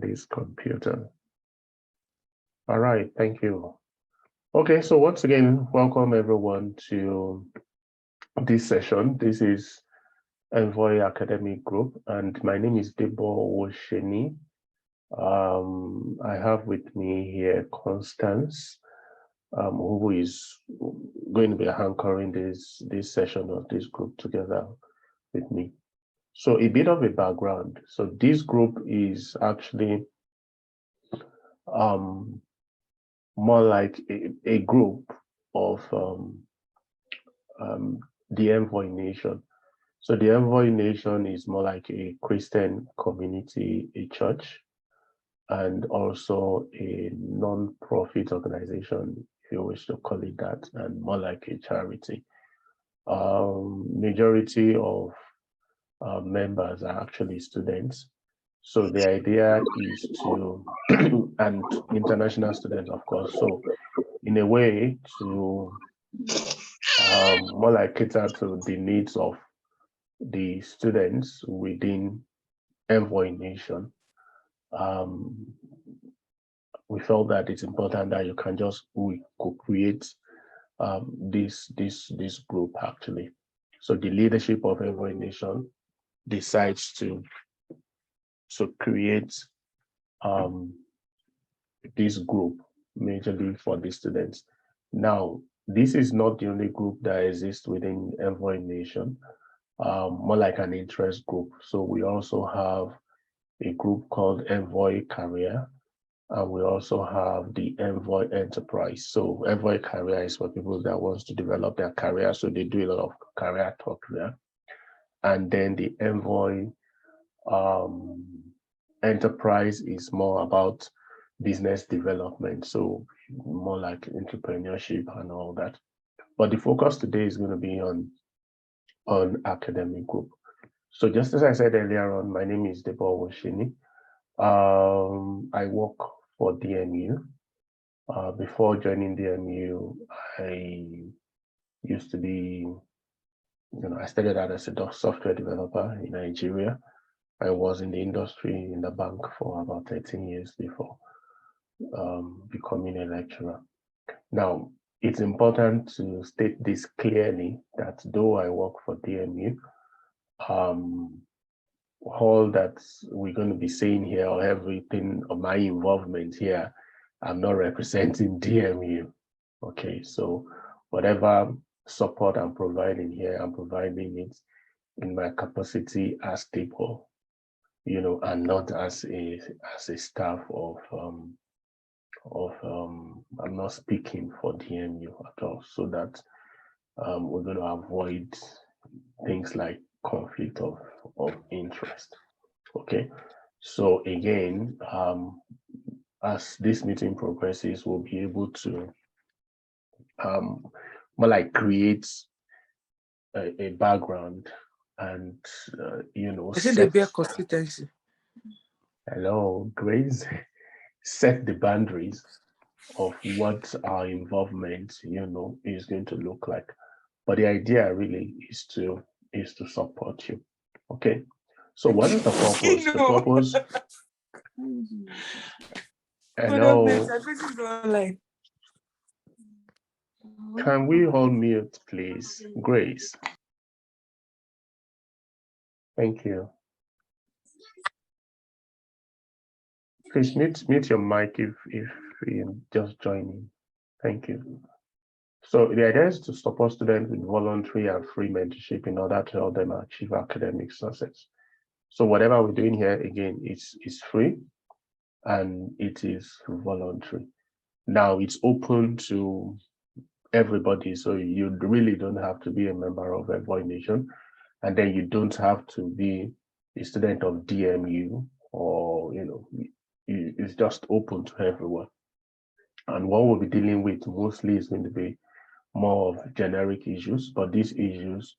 this computer. All right, thank you. Okay, so once again, welcome everyone to this session. This is Envoy Academic Group, and my name is Debo Osheni. I have with me here Constance, who is going to be anchoring this session of this group together with me. So a bit of a background. So this group is actually more like a group of the Envoy Nation. So the Envoy Nation is more like a Christian community, a church, and also a non-profit organization, if you wish to call it that, and more like a charity. Majority of members are actually students. So the idea is to, and international students, of course. So in a way to more like cater to the needs of the students within Envoy Nation. We felt that it's important that we could create this group actually. So the leadership of Envoy Nation decides to create this group majorly for the students. Now, this is not the only group that exists within Envoy Nation, more like an interest group. So we also have a group called Envoy Career, and we also have the Envoy Enterprise. So Envoy Career is for people that wants to develop their career, so they do a lot of career talk there. And then the Envoy Enterprise is more about business development, so more like entrepreneurship and all that. But the focus today is going to be on academic group. So just as I said earlier on, my name is Debo Osheni. I work for DMU. Before joining DMU, I used to be, I started out as a software developer in Nigeria. I was in the industry in the bank for about 13 years before becoming a lecturer. Now, it's important to state this clearly that though I work for DMU, all that we're going to be saying here, or everything of my involvement here, I'm not representing DMU. Okay, so whatever support I'm providing here, I'm providing it in my capacity as people, and not as a staff of I'm not speaking for DMU at all, so that we're going to avoid things like conflict of interest. Okay, so again, as this meeting progresses, we'll be able to more like create a background and Is it the consistency? Hello, Grace. Set the boundaries of what our involvement, is going to look like. But the idea really is to support you. Okay. So what is the purpose? The purpose. Hello. Can we all mute, please? Grace. Thank you. Please mute your mic if you're just joining. Thank you. So the idea is to support students with voluntary and free mentorship in order to help them achieve academic success. So whatever we're doing here, again, is free and it is voluntary. Now it's open to everybody, so you really don't have to be a member of Envoy Nation, and then you don't have to be a student of DMU, or it's just open to everyone. And what we'll be dealing with mostly is going to be more of generic issues, but these issues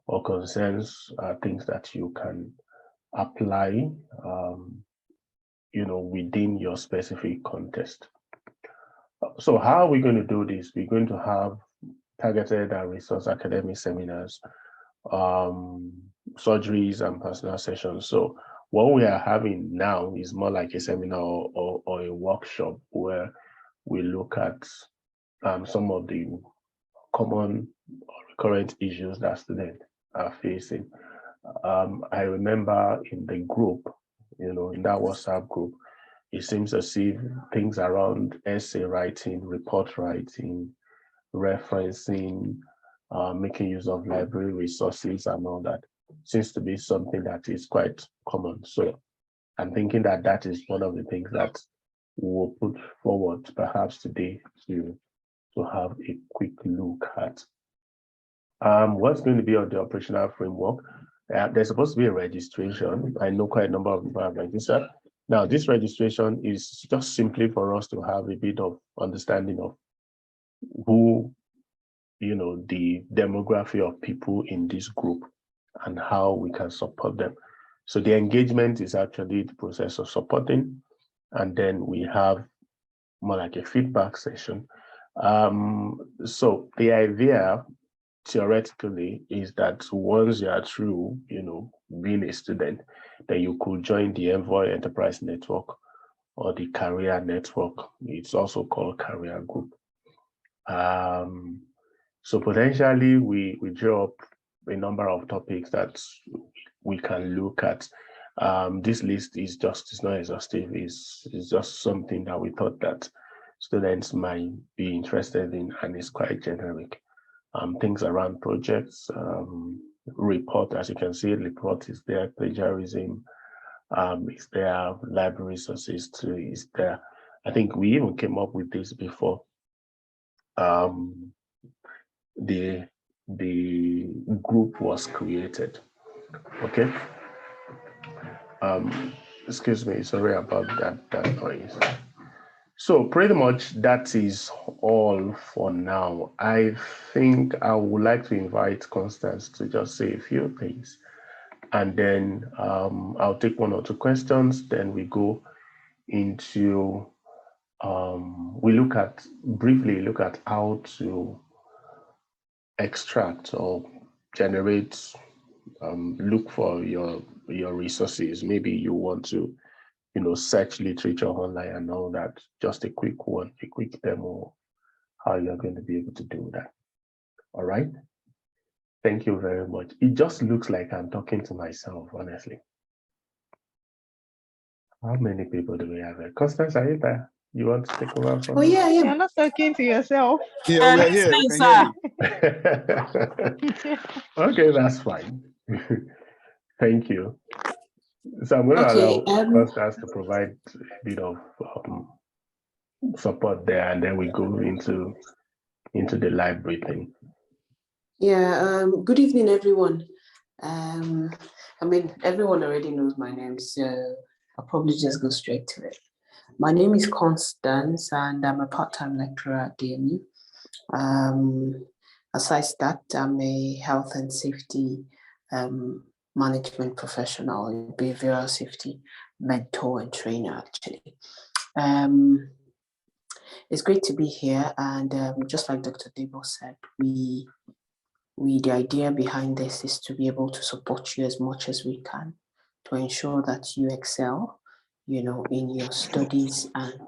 or concerns are things that you can apply within your specific context. So how are we going to do this? We're going to have targeted and resource academic seminars, surgeries and personal sessions. So What we are having now is more like a seminar or a workshop where we look at some of the common or recurrent issues that students are facing. I remember in the group, in that WhatsApp group, it seems as if things around essay writing, report writing, referencing, making use of library resources and all that seems to be something that is quite common. So I'm thinking that that is one of the things that we'll put forward perhaps today to have a quick look at. What's going to be on the operational framework? There's supposed to be a registration. I know quite a number of people have registered. Now, this registration is just simply for us to have a bit of understanding of who, the demography of people in this group and how we can support them. So the engagement is actually the process of supporting, and then we have more like a feedback session. So the idea theoretically is that once you are through, being a student, then you could join the Envoy Enterprise Network or the Career Network. It's also called Career Group. So potentially we draw up a number of topics that we can look at. This list is not exhaustive. It's just something that we thought that students might be interested in, and it's quite generic. Things around projects, report, as you can see, report is there, plagiarism, is there, library resources too, is there. I think we even came up with this before. The group was created. Okay. Excuse me, sorry about that noise. So pretty much that is all for now. I think I would like to invite Constance to just say a few things, and then I'll take one or two questions. Then we go into we briefly look at how to extract or generate, look for your resources. Maybe you want to search literature online and all that. Just a quick demo how you're going to be able to do that. All right. Thank you very much. It just looks like I'm talking to myself, honestly. How many people do we have here? Constance, are you there? You want to take over from me? Yeah. You're not talking to yourself. Yeah, we're here. We can hear you. Okay, that's fine. Thank you. So I'm going to allow Constance to provide a bit of support there, and then we go into the library thing. Yeah. Good evening, everyone. I mean, everyone already knows my name, so I'll probably just go straight to it. My name is Constance, and I'm a part-time lecturer at DMU. Aside that, I'm a health and safety management professional, behavioral safety mentor and trainer, actually. It's great to be here, and just like Dr. Debo said, the idea behind this is to be able to support you as much as we can to ensure that you excel, in your studies. And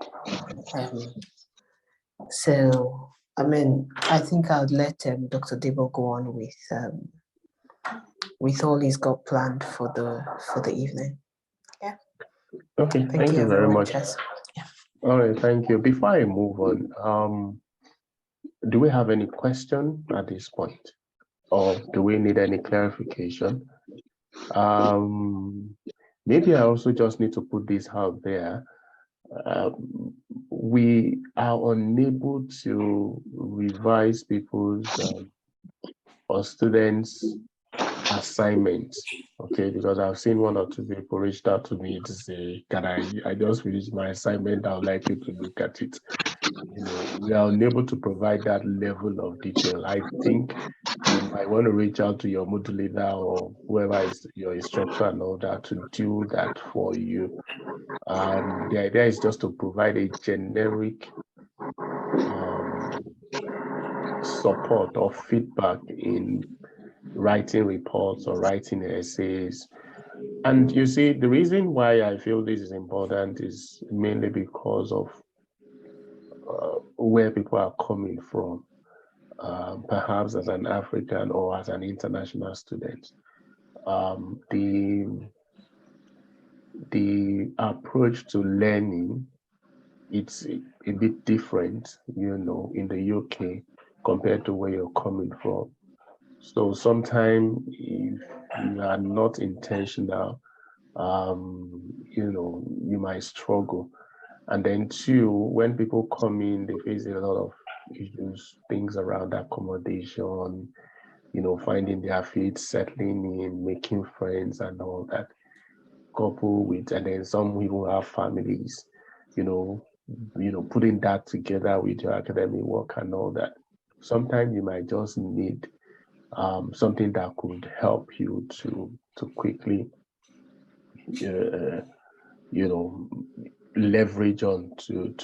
so, I mean, I think I'll let Dr. Debo go on with all he's got planned for the evening. Yeah. Okay. Thank you very much. Yeah. All right. Thank you. Before I move on, do we have any question at this point? Or do we need any clarification? Maybe I also just need to put this out there. We are unable to revise people's or students' assignments, okay? Because I've seen one or two people reached out to me to say, "Can I just finish my assignment? I would like you to look at it." We are unable to provide that level of detail. I think you might want to reach out to your Moodle leader or whoever is your instructor and all that to do that for you. The idea is just to provide a generic support or feedback in writing reports or writing essays And you see, the reason why I feel this is important is mainly because of where people are coming from, perhaps as an African or as an international student. The approach to learning, it's a bit different, in the UK compared to where you're coming from. So sometimes if you are not intentional, you might struggle. And then two, when people come in, they face a lot of issues, things around accommodation, finding their feet, settling in, making friends and all that. Couple with, and then some people have families, putting that together with your academic work and all that. Sometimes you might just need something that could help you to quickly, leverage on to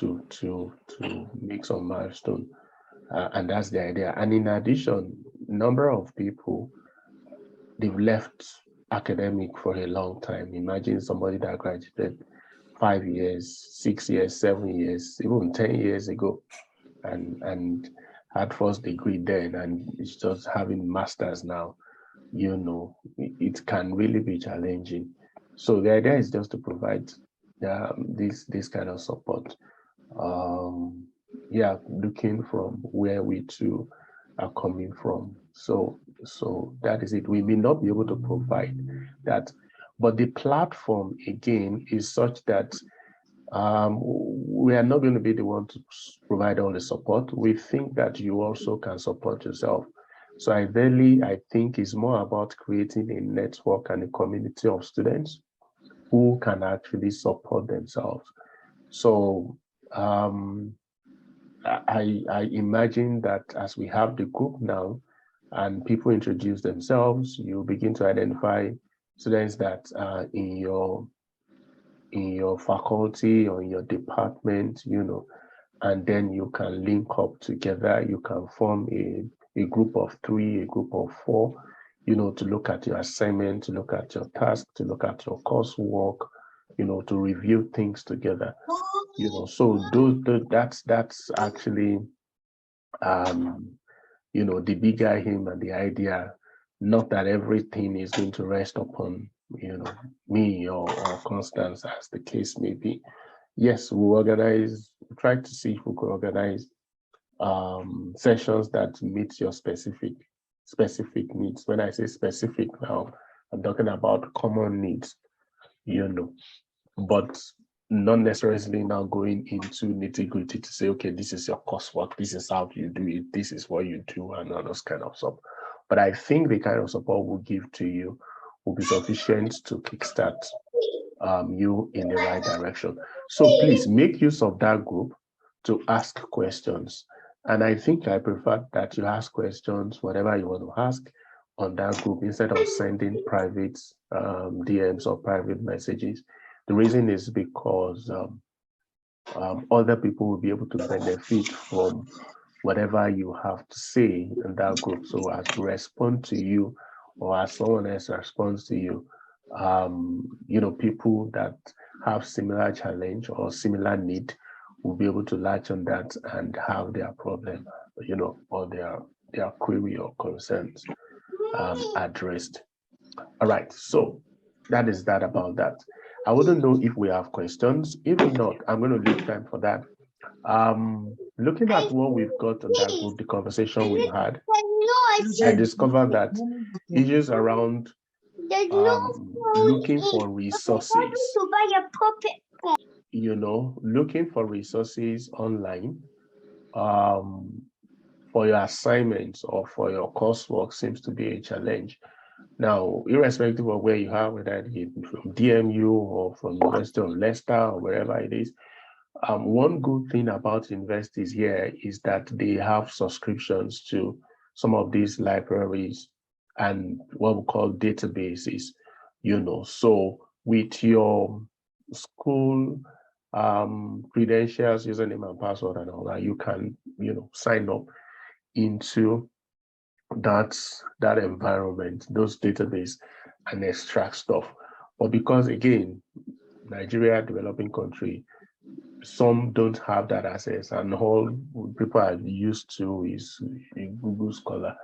make some milestone, and that's the idea. And in addition, number of people, they've left academic for a long time. Imagine somebody that graduated 5 years, 6 years, 7 years, even 10 years ago, and had first degree then, and it's just having masters now. It can really be challenging. So the idea is just to provide this kind of support. Looking from where we two are coming from. So that is it. We may not be able to provide that, but the platform again is such that we are not going to be the one to provide all the support. We think that you also can support yourself. So I think it's more about creating a network and a community of students who can actually support themselves. So I imagine that as we have the group now and people introduce themselves, you begin to identify students that are in your faculty or in your department, and then you can link up together. You can form a group of 3, a group of 4, to look at your assignment, to look at your task, to look at your coursework, to review things together. So that's actually the bigger aim and the idea. Not that everything is going to rest upon me or Constance, as the case may be. Yes, we'll try to see if we could organize sessions that meet your specific needs. When I say specific now, I'm talking about common needs, but not necessarily now going into nitty-gritty to say, okay, this is your coursework, this is how you do it, this is what you do, and all those kind of stuff. But I think the kind of support we'll give to you will be sufficient to kickstart you in the right direction. So please make use of that group to ask questions. And I think I prefer that you ask questions, whatever you want to ask, on that group instead of sending private DMs or private messages. The reason is because other people will be able to benefit from whatever you have to say in that group. So as we respond to you, or as someone else responds to you, people that have similar challenge or similar need will be able to latch on that and have their problem, or their query or concerns addressed. All right, so that is that about that. I wouldn't know if we have questions. If not, I'm going to leave time for that. Looking at what we've got on that group, the conversation we've had, I discovered that issues around looking for resources, looking for resources online for your assignments or for your coursework seems to be a challenge. Now, irrespective of where you are, whether it's from DMU or from University of Leicester or wherever it is, one good thing about universities here is that they have subscriptions to some of these libraries and what we call databases, So with your school credentials, username and password and all that, you can, sign up into that environment, those databases, and extract stuff. But because again, Nigeria, developing country, some don't have that access, and all people are used to is Google Scholar.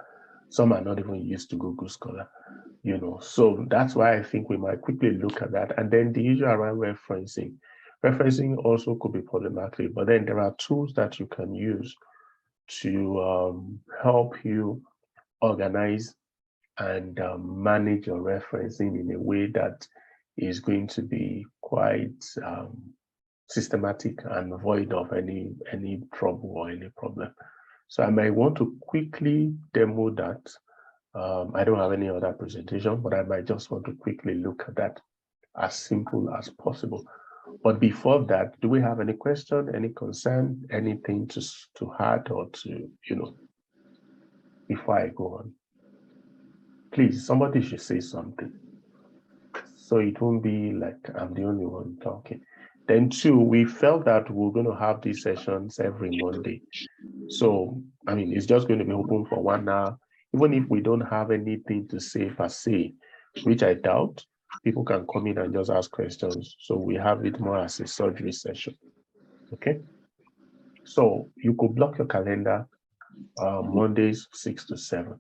Some are not even used to Google Scholar, So that's why I think we might quickly look at that. And then the issue around referencing. Referencing also could be problematic, but then there are tools that you can use to help you organize and manage your referencing in a way that is going to be quite systematic and void of any trouble or any problem. So I might want to quickly demo that. I don't have any other presentation, but I might just want to quickly look at that as simple as possible. But before that, do we have any question, any concern, anything to add or to, before I go on? Please, somebody should say something. So it won't be like I'm the only one talking. Then two, we felt that we're going to have these sessions every Monday. So, I mean, it's just going to be open for 1 hour. Even if we don't have anything to say per se, which I doubt, people can come in and just ask questions. So we have it more as a surgery session. Okay. So you could block your calendar Mondays 6 to 7.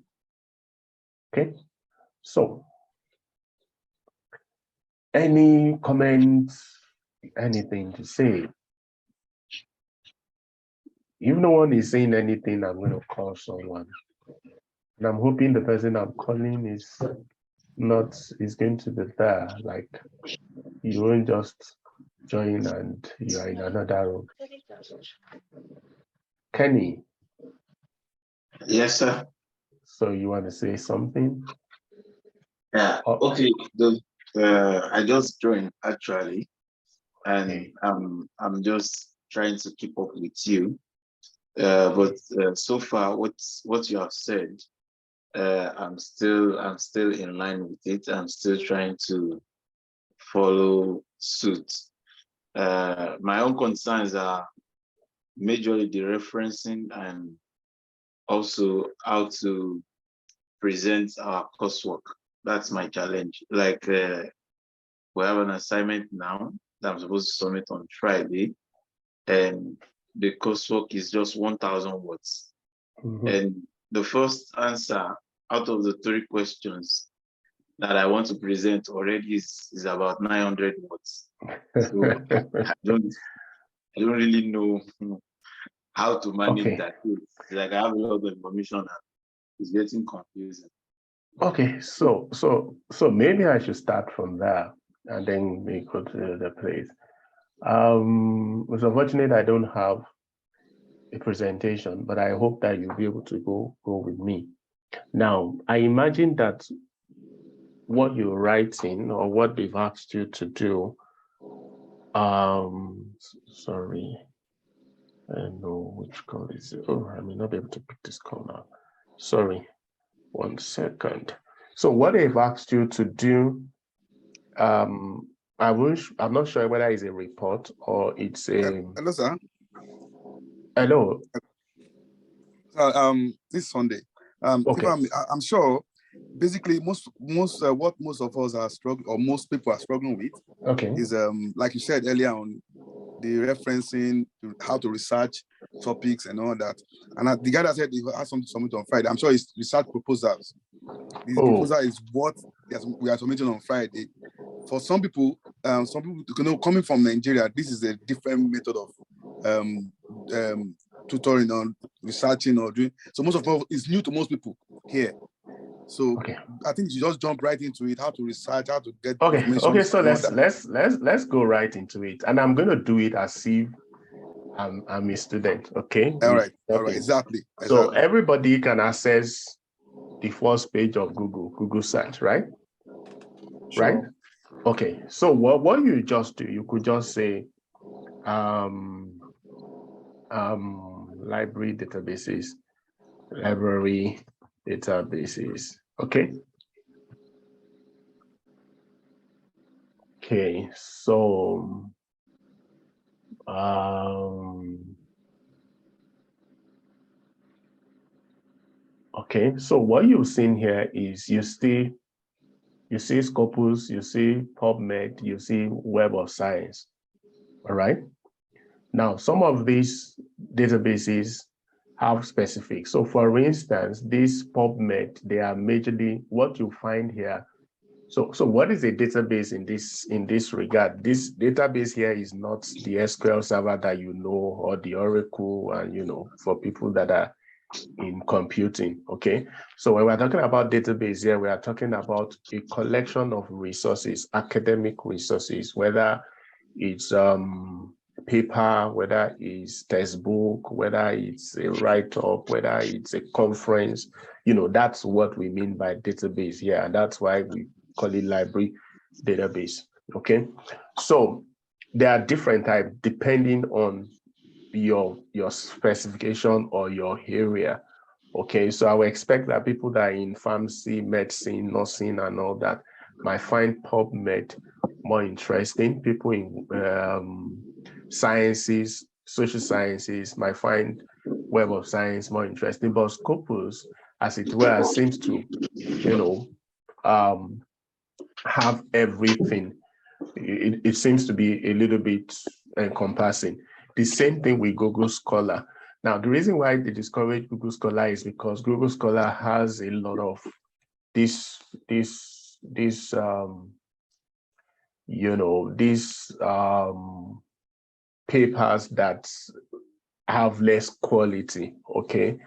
Okay. So any comments, anything to say? If no one is saying anything, I'm going to call someone. And I'm hoping the person I'm calling is going to be there. Like, you won't just join and you are in another room. Kenny. Yes, sir. So you want to say something? Yeah. Okay. I just joined actually, and Okay. I'm just trying to keep up with you. But so far, what you have said, I'm still in line with it. I'm still trying to follow suit. My own concerns are majorly the referencing and also how to present our coursework. That's my challenge. Like we have an assignment now that I'm supposed to submit on Friday, and the coursework is just 1,000 words. Mm-hmm. And the first answer out of the 3 questions that I want to present already is about 900 words. So I don't really know how to manage that. It's like I have a lot of information and it's getting confusing. Okay, so maybe I should start from there and then we go to the place. It's unfortunate I don't have a presentation, but I hope that you'll be able to go with me. Now, I imagine that what you're writing or what they've asked you to do, sorry, I don't know which call is it. Oh, I may not be able to pick this call now. Sorry, 1 second. So what they've asked you to do, I'm not sure whether it's a report or it's a. Hello, sir. Hello. This Sunday. Okay. I'm sure. Basically, what most of us are struggling, or most people are struggling with, Okay. is like you said earlier on, the referencing, how to research topics and all that. And the guy that said he has something to submit on Friday, I'm sure it's research proposals. The proposal is what we are submitting on Friday. For some people, coming from Nigeria, this is a different method of tutoring on researching or doing. So most of all, it's new to most people here. So okay. I think you just jump right into it, how to research, how to get information. Okay, so let's go right into it. And I'm gonna do it as if I'm a student, okay? All right, exactly. So everybody can access the first page of Google search, right? Sure. Right? Okay, so what you just do, you could just say library databases, okay? Okay, so okay, so what you've seen here is you You see Scopus, you see PubMed, you see Web of Science. All right. Now, some of these databases have specific. So for instance, this PubMed, they are majorly what you find here. So what is a database in this regard? This database here is not the SQL server that you know, or the Oracle, and for people that are in computing. Okay. So when we're talking about database here, we are talking about a collection of resources, academic resources, whether it's paper, whether it's textbook, whether it's a write-up, whether it's a conference, that's what we mean by database here. And that's why we call it library database. Okay. So there are different types depending on your specification or your area. Okay. So I would expect that people that are in pharmacy, medicine, nursing, and all that might find PubMed more interesting. People in sciences, social sciences might find Web of Science more interesting, but Scopus, as it were, seems to, have everything. It seems to be a little bit encompassing. The same thing with Google Scholar. Now, the reason why they discourage Google Scholar is because Google Scholar has a lot of these papers that have less quality. Okay.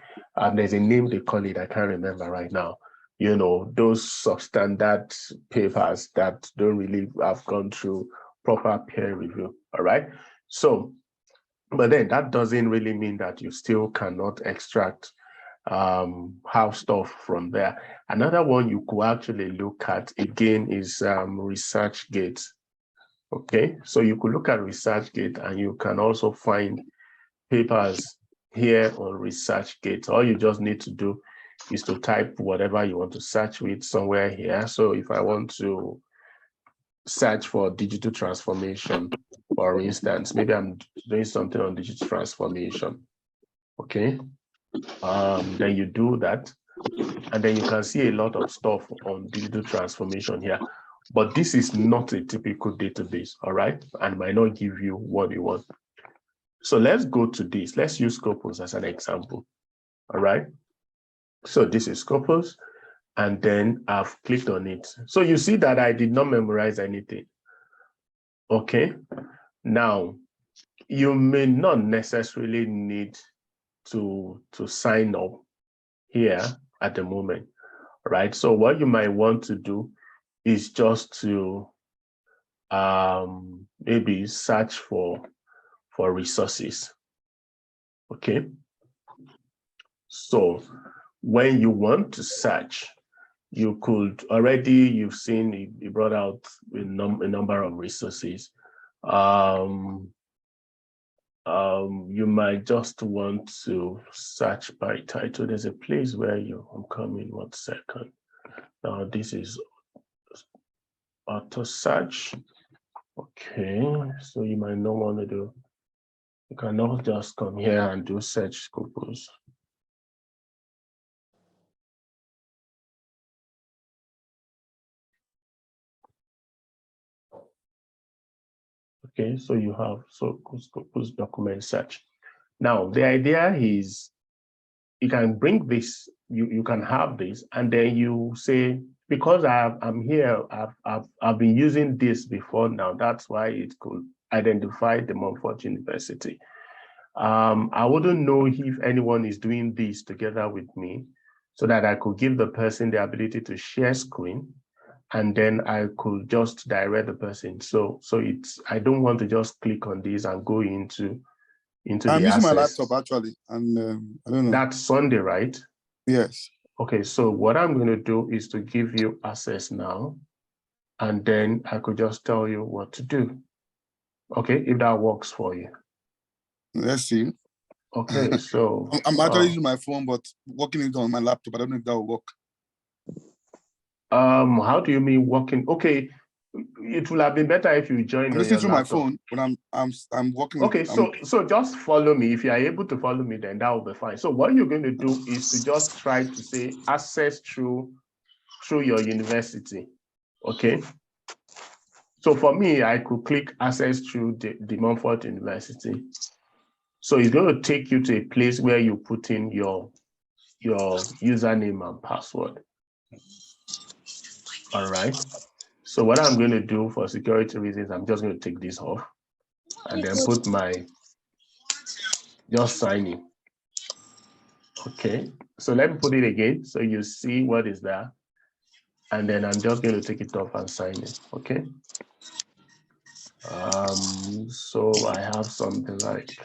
There's a name they call it, I can't remember right now. Those substandard papers that don't really have gone through proper peer review. All right. So, but then that doesn't really mean that you still cannot extract have stuff from there. Another one you could actually look at again is ResearchGate. Okay, so you could look at ResearchGate and you can also find papers here on ResearchGate. All you just need to do is to type whatever you want to search with somewhere here. So if I want to search for digital transformation, for instance, maybe I'm doing something on digital transformation. Okay, then you do that, and then you can see a lot of stuff on digital transformation here. But this is not a typical database, all right? And might not give you what you want. So let's go to this. Let's use Scopus as an example, all right? So this is Scopus, and then I've clicked on it. So you see that I did not memorize anything, okay? Now, you may not necessarily need to sign up here at the moment, right? So what you might want to do is just to maybe search for resources. Okay. So when you want to search, you could already, you've seen, you brought out a number of resources. You might just want to search by title. There's a place where I'm coming, 1 second. Now this is auto search. Okay, so you might not want to do, you cannot just come here and do search Scopus. Okay, so you have Scopus document search. Now the idea is you can bring this, you can have this, and then you say, because I'm here, I've been using this before now, that's why it could identify the Montfort University. I wouldn't know if anyone is doing this together with me, so that I could give the person the ability to share screen, and then I could just direct the person. So I don't want to just click on this and go into I'm the using my access. laptop actually, and I don't know. That's Sunday, right? Yes. Okay, so what I'm going to do is to give you access now, and then I could just tell you what to do. Okay, if that works for you. Let's see. Okay, so I'm actually using my phone, but working it on my laptop. I don't know if that will work. How do you mean working? Okay, it will have been better if you joined I'm on your listening through my laptop. phone, but I'm working. Okay, so just follow me. If you are able to follow me, then that will be fine. So what you're going to do is to just try to say access through your university. Okay. So for me, I could click access through the Montfort University. So it's going to take you to a place where you put in your username and password. All right. So what I'm going to do for security reasons, I'm just going to take this off and then put just sign in. Okay. So let me put it again. So you see what is there. And then I'm just going to take it off and sign it. Okay. So I have something like,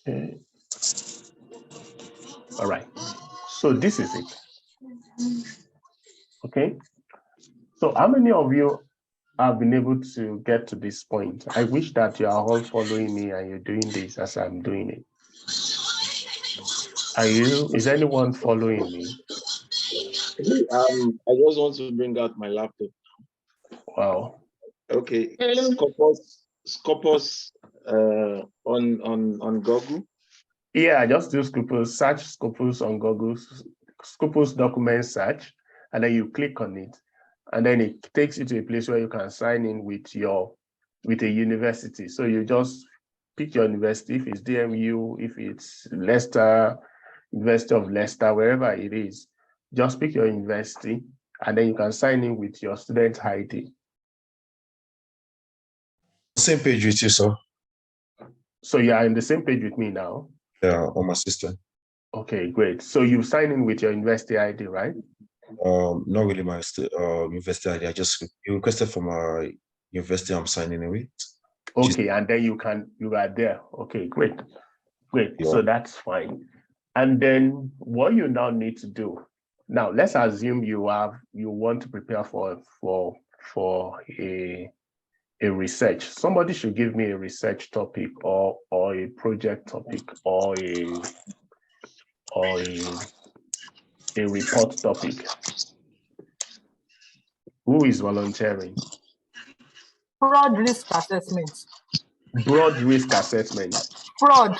okay. All right. So this is it. Okay. So how many of you have been able to get to this point? I wish that you are all following me and you're doing this as I'm doing it. Is anyone following me? I just want to bring out my laptop. Wow. Okay. Scopus on Google. Yeah, just do Scopus, search Scopus on Google, Scopus document search, and then you click on it. And then it takes you to a place where you can sign in with a university. So you just pick your university, if it's DMU, if it's Leicester, University of Leicester, wherever it is, just pick your university, and then you can sign in with your student ID. Same page with you, sir. So you are in the same page with me now? Yeah, on my system. Okay, great. So you sign in with your university ID, right? Not really my university ID. You requested for my university I'm signing in with. Okay, and then you are there. Okay, great. Great. Yeah. So that's fine. And then what you now need to do, now let's assume you want to prepare for a research. Somebody should give me a research topic or a project topic or a report topic. Who is volunteering? Fraud risk assessment. Broad risk assessment. Fraud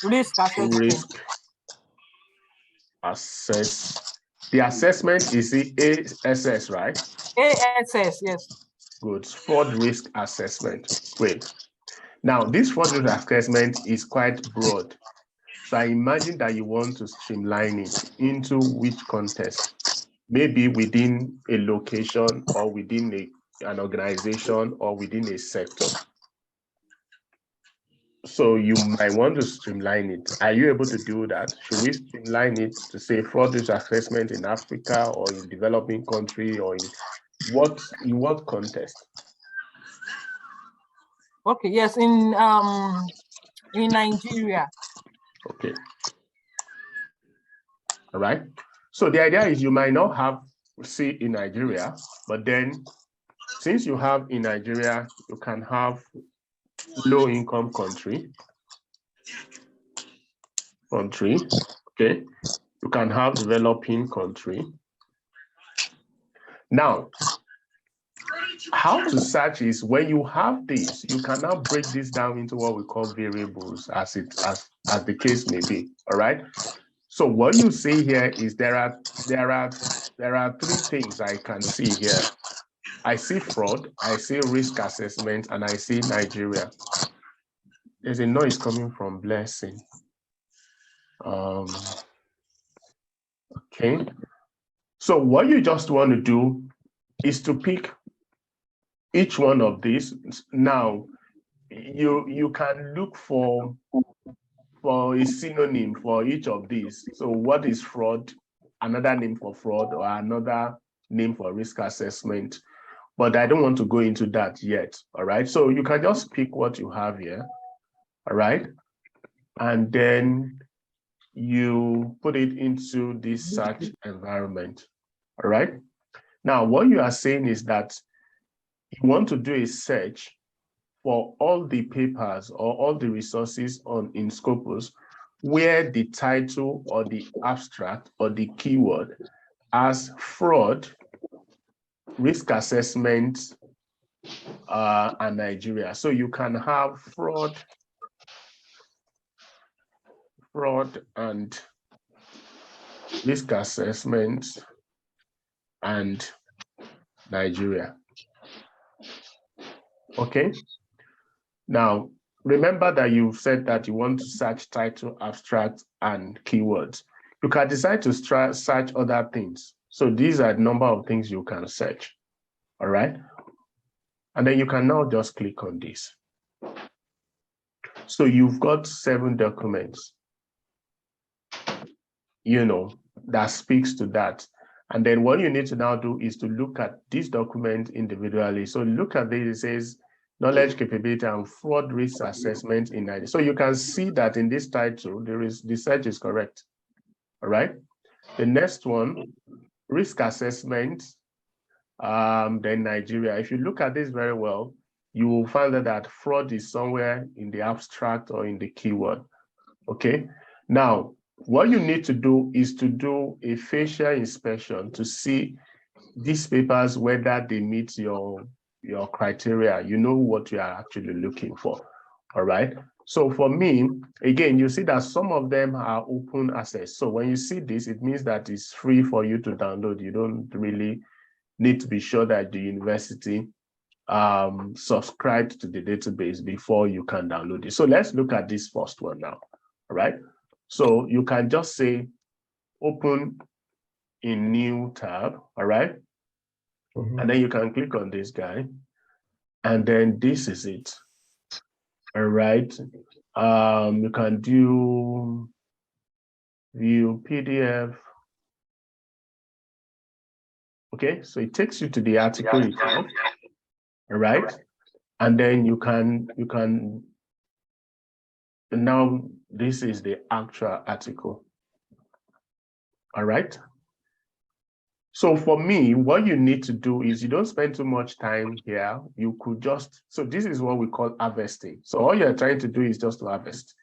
Risk assess. The assessment is the ASS, right? ASS, yes. Good. Fraud risk assessment. Great. Now, this fraud risk assessment is quite broad. So I imagine that you want to streamline it into which context? Maybe within a location or within an organization or within a sector. So you might want to streamline it. Are you able to do that? Should we streamline it to say fraud risk assessment in Africa or in developing country or in what context? Okay, yes, in Nigeria. Okay. All right. So the idea is you might not have in Nigeria, but then since you have in Nigeria, you can have low income country. Okay. You can have developing country. Now, how to search is when you have this, you can now break this down into what we call variables as the case may be. All right. So what you see here is there are three things I can see here. I see fraud, I see risk assessment, and I see Nigeria. There's a noise coming from Blessing. Okay. So what you just want to do is to pick each one of these. Now, you can look for a synonym for each of these. So what is fraud? Another name for fraud or another name for risk assessment. But I don't want to go into that yet. All right. So you can just pick what you have here. All right. And then you put it into this search environment. All right. Now, what you are saying is that you want to do a search for all the papers or all the resources in Scopus where the title or the abstract or the keyword as fraud, risk assessment, and Nigeria. So you can have fraud and risk assessment and Nigeria. Okay. Now, remember that you said that you want to search title, abstract, and keywords. You can decide to search other things. So these are the number of things you can search. All right. And then you can now just click on this. So you've got 7 documents, that speaks to that. And then what you need to now do is to look at this document individually. So look at this, it says knowledge, capability, and fraud risk assessment in Nigeria. So you can see that in this title, the search is correct. All right. The next one, risk assessment, then Nigeria. If you look at this very well, you will find that fraud is somewhere in the abstract or in the keyword. Okay. Now, what you need to do is to do a facial inspection to see these papers, whether they meet your criteria. You know what you are actually looking for. All right. So for me, again, you see that some of them are open access. So when you see this, it means that it's free for you to download. You don't really need to be sure that the university subscribed to the database before you can download it. So let's look at this first one now. All right. So you can just say open in new tab. All right. And then you can click on this guy. And then this is it. All right. You can do view PDF. Okay, so it takes you to the article itself. All right. And then you can now this is the actual article. All right. So for me, what you need to do is you don't spend too much time here. You could just, so this is what we call harvesting. So all you're trying to do is just to harvest.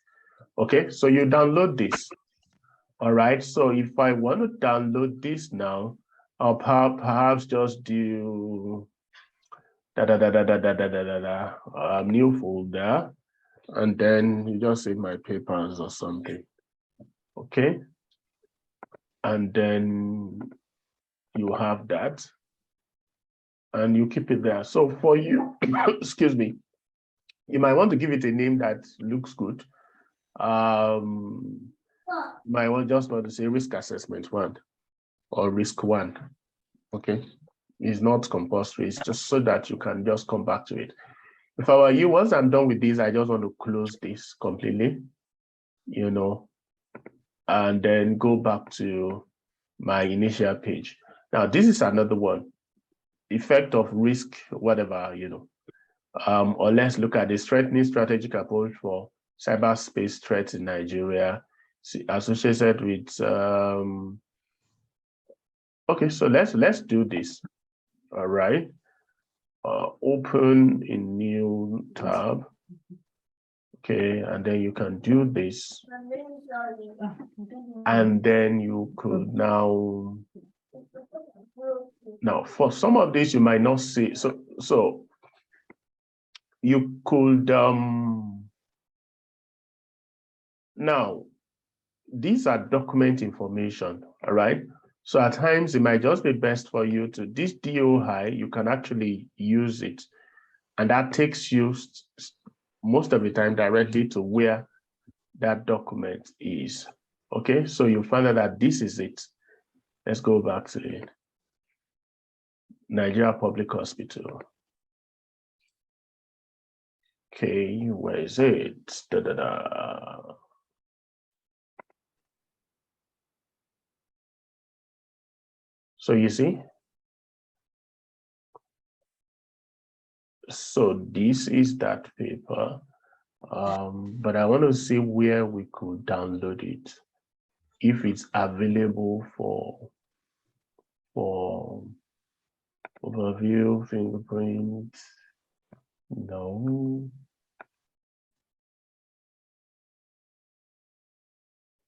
Okay, so you download this. All right, so if I want to download this now, I'll perhaps just do new folder, and then you just say my papers or something. Okay, and then you have that, and you keep it there. So for you, excuse me, you might want to give it a name that looks good. Might want to say risk assessment 1 or risk 1. Okay, it's not compulsory. It's just so that you can just come back to it. If I were you, once I'm done with this, I just want to close this completely, and then go back to my initial page. Now, this is another one, effect of risk, whatever, or let's look at the strengthening strategic approach for cyberspace threats in Nigeria, associated with, okay, so let's do this. All right. Open in new tab. Okay, and then you can do this. And then you could now for some of this you might not see. So you could now these are document information, all right? So at times it might just be best for you to, this DOI, you can actually use it. And that takes you most of the time directly to where that document is. Okay, so you find out that this is it. Let's go back to it. Nigeria Public Hospital. Okay, where is it? So you see, so this is that paper, but I want to see where we could download it, if it's available for overview, fingerprint. No.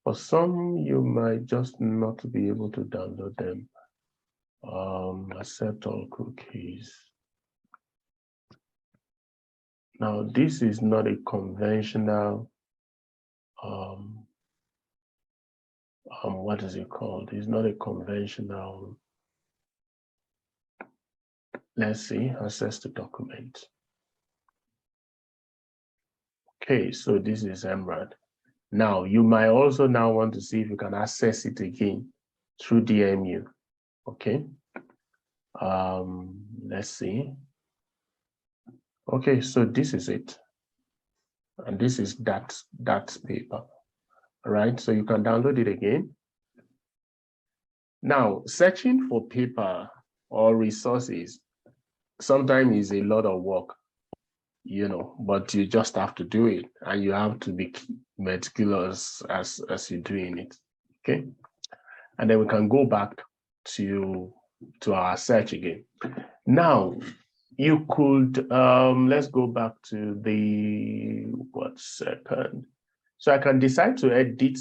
For some, you might just not be able to download them. Accept all cookies. Now, this is not a conventional, what is it called? It's not a conventional, let's see, access to document. Okay, so this is MRAD. Now, you might also now want to see if you can access it again through DMU, okay? Let's see. Okay, so this is it. And this is that paper, all right? So you can download it again. Now, searching for paper or resources sometimes is a lot of work, you know, but you just have to do it, and you have to be meticulous as you're doing it, okay? And then we can go back to our search again. Now, you could, let's go back to the, what second? So I can decide to edit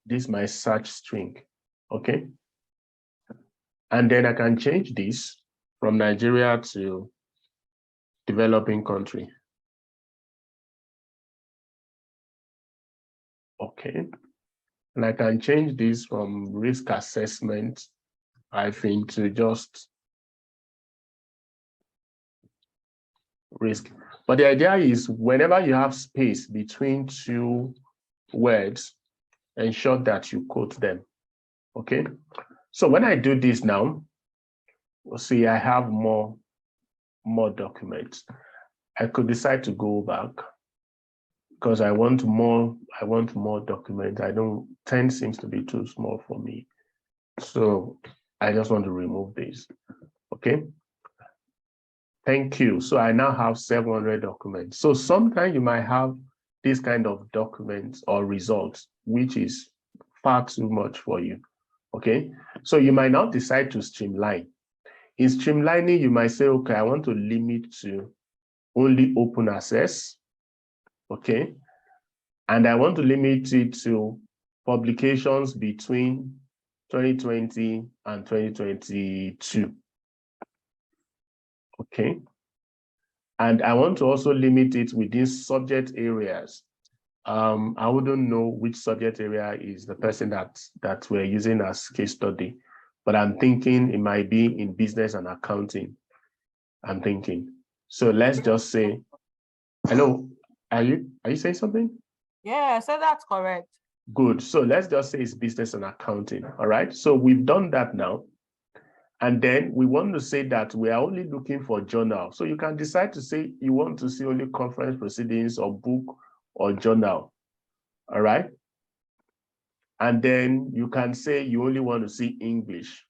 this, my search string, okay? And then I can change this from Nigeria to developing country. Okay. And I can change this from risk assessment, I think, to just risk. But the idea is whenever you have space between two words, ensure that you quote them, okay? So when I do this now, we'll see I have more documents. I could decide to go back because I want more documents. 10 seems to be too small for me. So I just want to remove this, okay? Thank you. So I now have 700 documents. So sometimes you might have this kind of documents or results, which is far too much for you, okay? So you might now decide to streamline. In streamlining, you might say, okay, I want to limit to only open access, okay? And I want to limit it to publications between 2020 and 2022. Okay. And I want to also limit it within subject areas. I wouldn't know which subject area is the person that we're using as case study, but I'm thinking it might be in business and accounting. I'm thinking. So let's just say, hello, are you saying something? Yeah, so that's correct. Good. So let's just say it's business and accounting. All right. So we've done that now. And then we want to say that we are only looking for journal. So you can decide to say you want to see only conference proceedings or book or journal. All right. And then you can say you only want to see English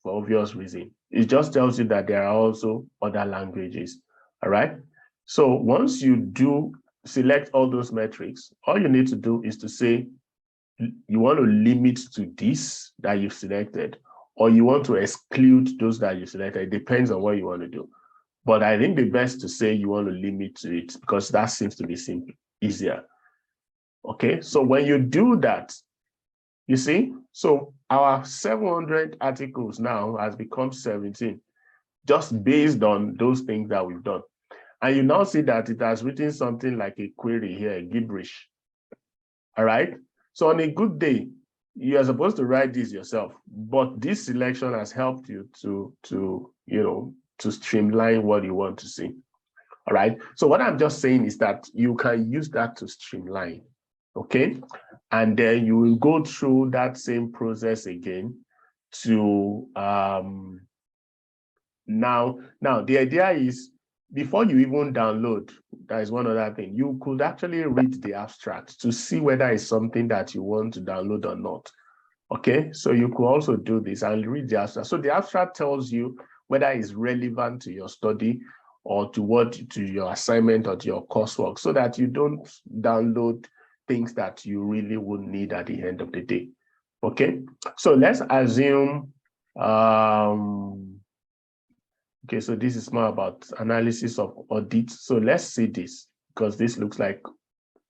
for obvious reason. It just tells you that there are also other languages. All right. So once you do select all those metrics, all you need to do is to say you want to limit to this that you've selected, or you want to exclude those that you selected. It depends on what you want to do. But I think the best to say you want to limit to it because that seems to be simple, easier. Okay, so when you do that, you see, so our 700 articles now has become 17, just based on those things that we've done. And you now see that it has written something like a query here, gibberish. All right. So on a good day, you are supposed to write this yourself, but this selection has helped you to streamline what you want to see. All right. So what I'm just saying is that you can use that to streamline. Okay. And then you will go through that same process again to now the idea is before you even download, that is one other thing, you could actually read the abstract to see whether it's something that you want to download or not. Okay, so you could also do this and read the abstract. So the abstract tells you whether it's relevant to your study or to your assignment or to your coursework, so that you don't download things that you really would need at the end of the day. Okay, so let's assume okay, so this is more about analysis of audit. So let's see this because this looks like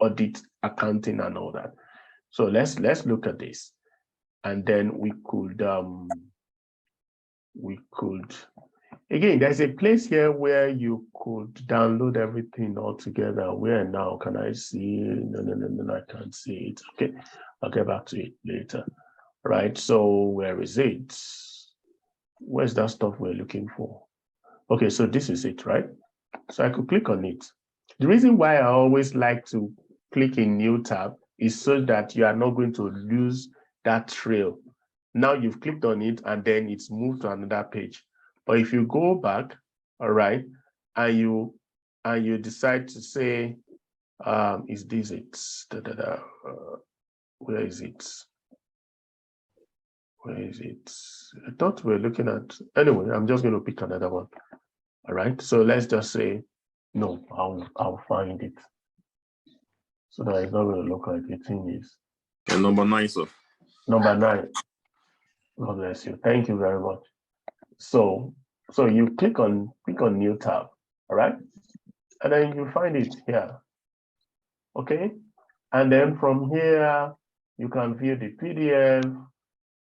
audit, accounting, and all that. So let's look at this, and then we could again, there's a place here where you could download everything all together. Where now can I see? No, I can't see it. Okay, I'll get back to it later. Right, so where is it? Where's that stuff we're looking for? Okay, so this is it, right? So I could click on it. The reason why I always like to click in new tab is so that you are not going to lose that trail. Now you've clicked on it and then it's moved to another page. But if you go back, all right, and you decide to say, is this it? Where is it? Where is it? I thought we were looking at, anyway, I'm just going to pick another one. All right, so let's just say, no, I'll find it. So that it's not going to look like the thing is. And number 9, sir. Number 9. God bless you. Thank you very much. So you click on new tab, all right? And then you find it here. Okay. And then from here, you can view the PDF.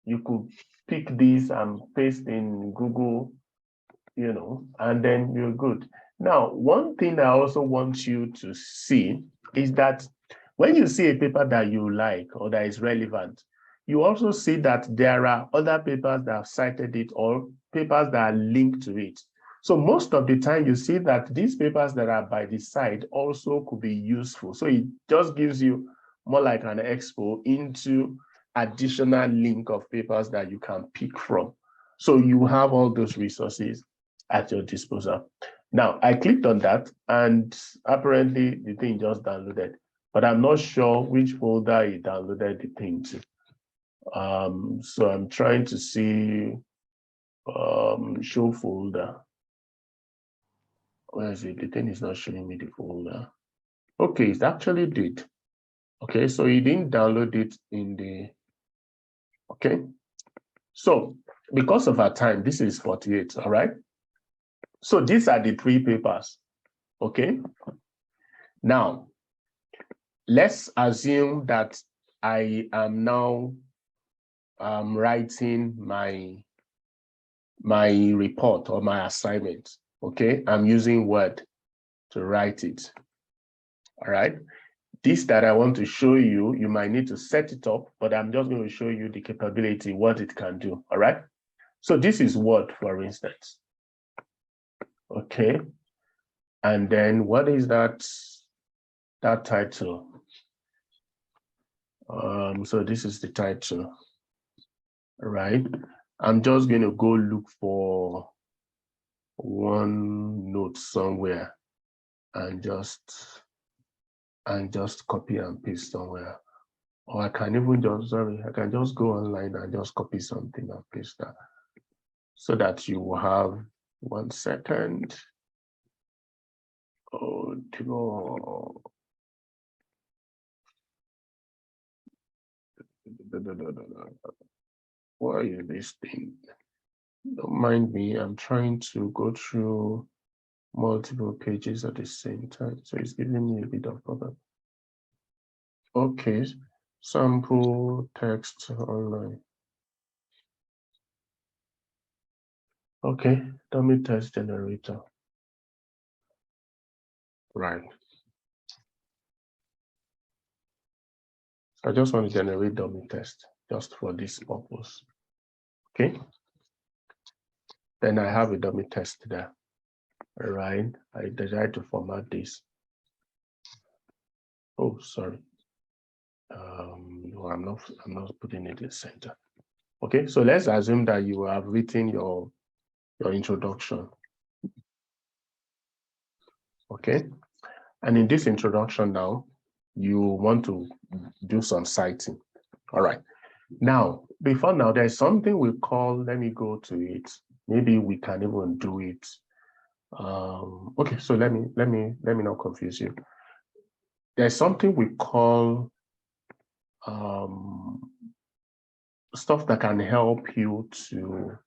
You could pick this and paste in Google, you know, and then you're good. Now, one thing I also want you to see is that when you see a paper that you like or that is relevant, you also see that there are other papers that have cited it or papers that are linked to it. So most of the time you see that these papers that are by the side also could be useful. So it just gives you more like an expo into additional link of papers that you can pick from. So you have all those resources at your disposal. Now, I clicked on that and apparently the thing just downloaded, but I'm not sure which folder it downloaded the thing to. So I'm trying to see show folder. Where is it? The thing is not showing me the folder. Okay, it actually did. Okay, so he didn't download it in the, okay. So because of our time, this is 48, all right? So these are the 3 papers, okay? Now, let's assume that I am now writing my report or my assignment, okay? I'm using Word to write it, all right? This that I want to show you, you might need to set it up, but I'm just going to show you the capability, what it can do, all right? So this is Word, for instance, okay? And then what is that title? So this is the title, right? I'm just going to go look for one note somewhere and just copy and paste somewhere. Or I can even just, I can just go online and just copy something and paste that so that you will have 1 second. Oh, dear. Why is this thing? Don't mind me, I'm trying to go through multiple pages at the same time, so it's giving me a bit of problem. Okay, sample text online. Okay, dummy text generator. Right. I just want to generate dummy text just for this purpose. Okay. Then I have a dummy text there. All right. I decide to format this. Oh, sorry. No, I'm not putting it in the center. Okay, so let's assume that you have written your introduction. Okay, and in this introduction now, you want to do some citing. All right. Now, before now, there's something we call, let me go to it. Maybe we can even do it. Okay, so let me not confuse you. There's something we call stuff that can help you to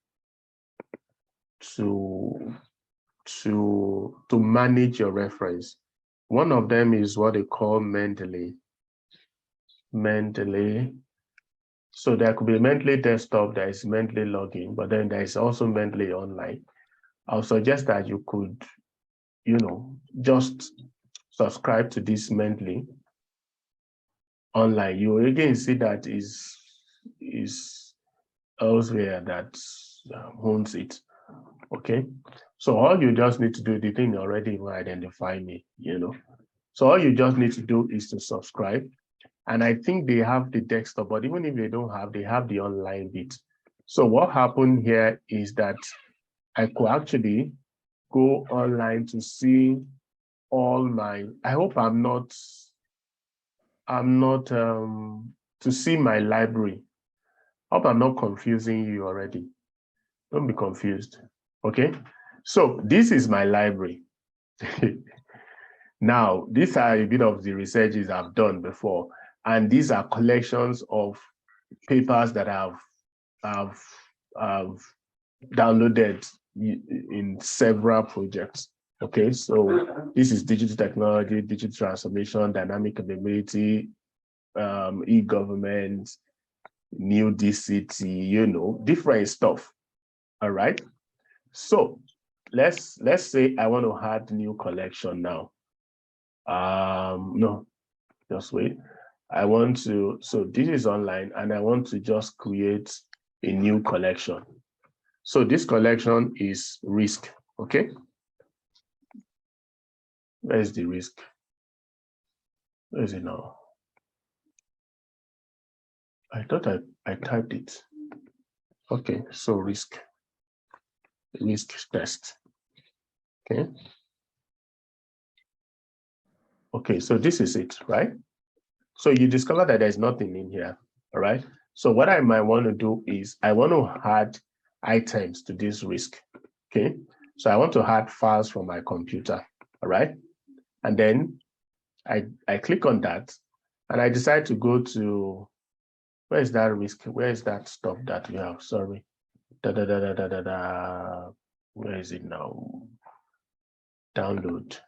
manage your reference. One of them is what they call Mendeley. Mendeley. So there could be Mendeley desktop, there is Mendeley login, but then there is also Mendeley online. I'll suggest that you could, just subscribe to this Mendeley online. You will again see that is elsewhere that owns it. Okay, so all you just need to do, the thing already will identify me, So all you just need to do is to subscribe. And I think they have the desktop, but even if they don't have, they have the online bit. So what happened here is that I could actually go online to see all my, I hope I'm not to see my library. I hope I'm not confusing you already. Don't be confused, okay? So this is my library. Now, these are a bit of the researches I've done before, and these are collections of papers that I've downloaded in several projects. Okay, so this is digital technology, digital transformation, dynamic capability, e-government, new DCT, different stuff. All right. So let's say I want to add new collection now. No, just wait. I want to, so this is online and I want to just create a new collection. So this collection is risk, okay? Where's the risk? Where is it now? I thought I typed it. Okay, so risk test, okay? Okay, so this is it, right? So you discover that there's nothing in here, all right? So what I might want to do is I want to add items to this risk, okay? So I want to add files from my computer, all right? And then I click on that and I decide to go to, where is that risk? Where is that stuff that we have? Sorry. Where is it now? Download.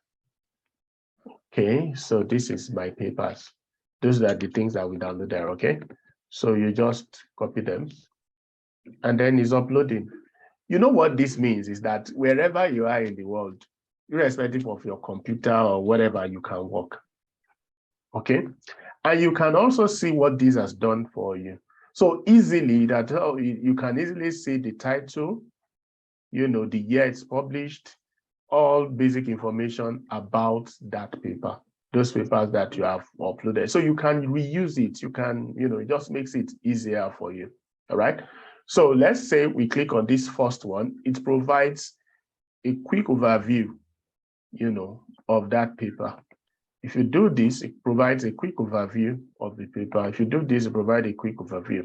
Okay, so this is my papers. Those are the things that we download there, okay? So you just copy them and then it's uploading. You know what this means is that wherever you are in the world, irrespective of your computer or whatever, you can work, okay? And you can also see what this has done for you. So easily that you can easily see the title, the year it's published, all basic information about that paper, those papers that you have uploaded. So you can reuse it. You can, it just makes it easier for you. All right. So let's say we click on this first one. It provides a quick overview, of that paper. If you do this, it provides a quick overview of the paper. If you do this, it provides a quick overview.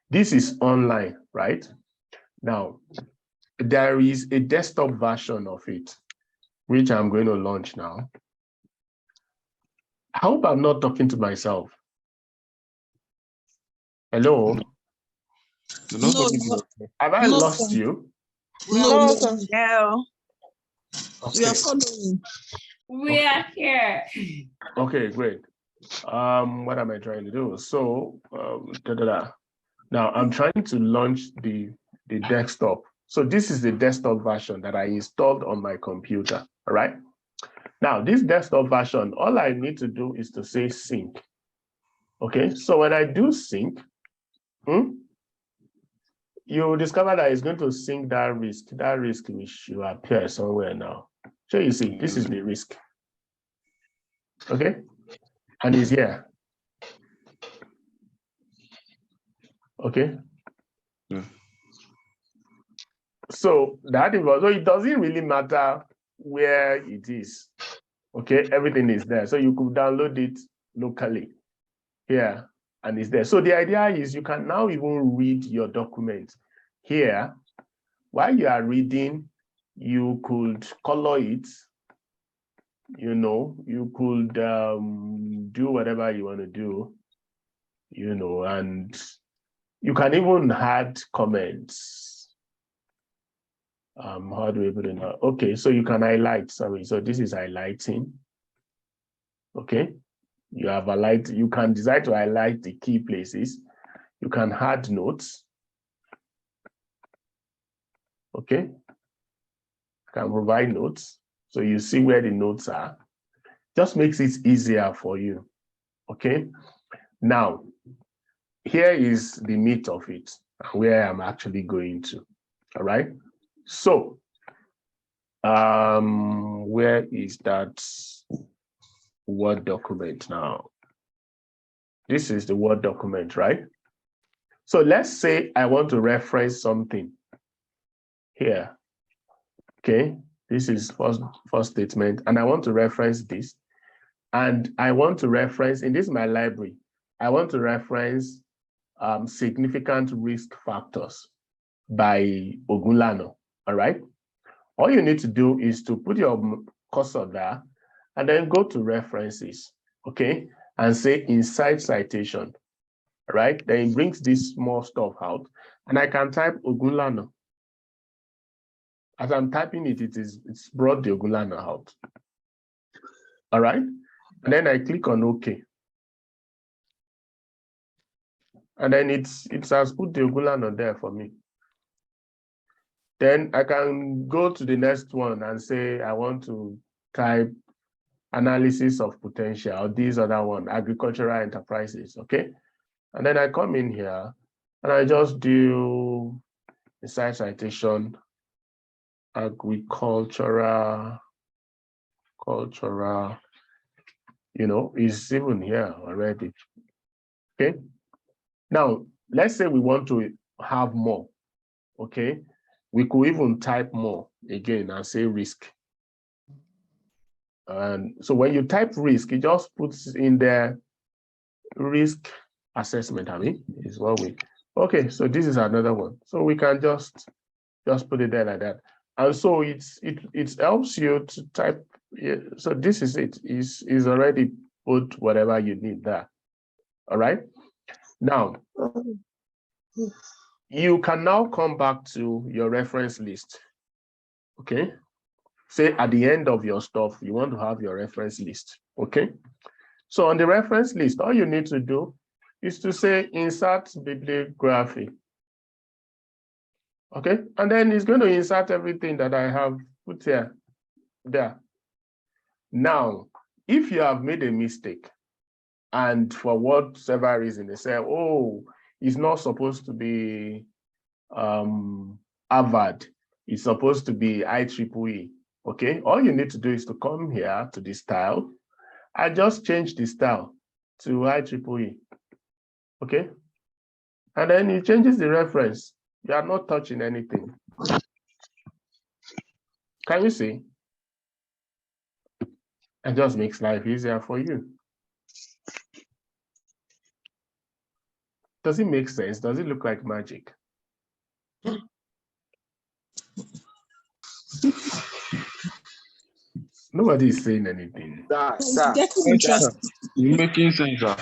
This is online, right? Now, there is a desktop version of it, which I'm going to launch now. I hope I'm not talking to myself. Hello? No, Have I lost you? no. No. We are following. We are here. Okay, great. What am I trying to do? So, now I'm trying to launch the desktop. So this is the desktop version that I installed on my computer, all right? Now, this desktop version, all I need to do is to say sync. Okay, so when I do sync, you discover that it's going to sync that risk. That risk which will appear somewhere now. So you see, this is the risk. Okay, and it's here. Okay. So that so it doesn't really matter where it is. Okay, everything is there. So you could download it locally here, and it's there. So the idea is you can now even read your document here. While you are reading, you could color it. You could do whatever you want to do. And you can even add comments. How do we put it now? Okay, so you can highlight, sorry. So this is highlighting. Okay. You have highlighted, you can decide to highlight the key places. You can add notes. Okay. You can provide notes. So you see where the notes are. Just makes it easier for you. Okay. Now, here is the meat of it, where I'm actually going to. All right. So, where is that Word document now? This is the Word document, right? So let's say I want to reference something here. Okay, this is first statement, and I want to reference this. And I want to reference, in this my library, I want to reference significant risk factors by Ogunlana, all right? All you need to do is to put your cursor there and then go to references, okay? And say inside citation, right? Then it brings this small stuff out and I can type Ogunlana. As I'm typing it, it's brought the Ogunlana out, all right? And then I click on OK. And then it has put the Ogunlana there for me. Then I can go to the next one and say, I want to type analysis of potential, or this other one, agricultural enterprises, okay? And then I come in here and I just do inside citation, agricultural, you know, is even here already, okay? Now, let's say we want to have more, okay? We could even type more again and say risk. And so when you type risk, it just puts in there risk assessment, is what we, okay, so this is another one. So we can just put it there like that. And so it helps you to type, so this is it, is already put whatever you need there, all right? Now, you can now come back to your reference list, okay? Say at the end of your stuff, you want to have your reference list, okay? So on the reference list, all you need to do is to say insert bibliography, okay? And then it's going to insert everything that I have put here, there. Now, if you have made a mistake and for whatever reason they say, oh, it's not supposed to be Harvard, it's supposed to be IEEE, okay? All you need to do is to come here to the style. I just change the style to IEEE, okay? And then it changes the reference. You are not touching anything. Can you see? It just makes life easier for you. Does it make sense? Does it look like magic? Nobody is saying anything. It's getting interesting. You're making sense, sir.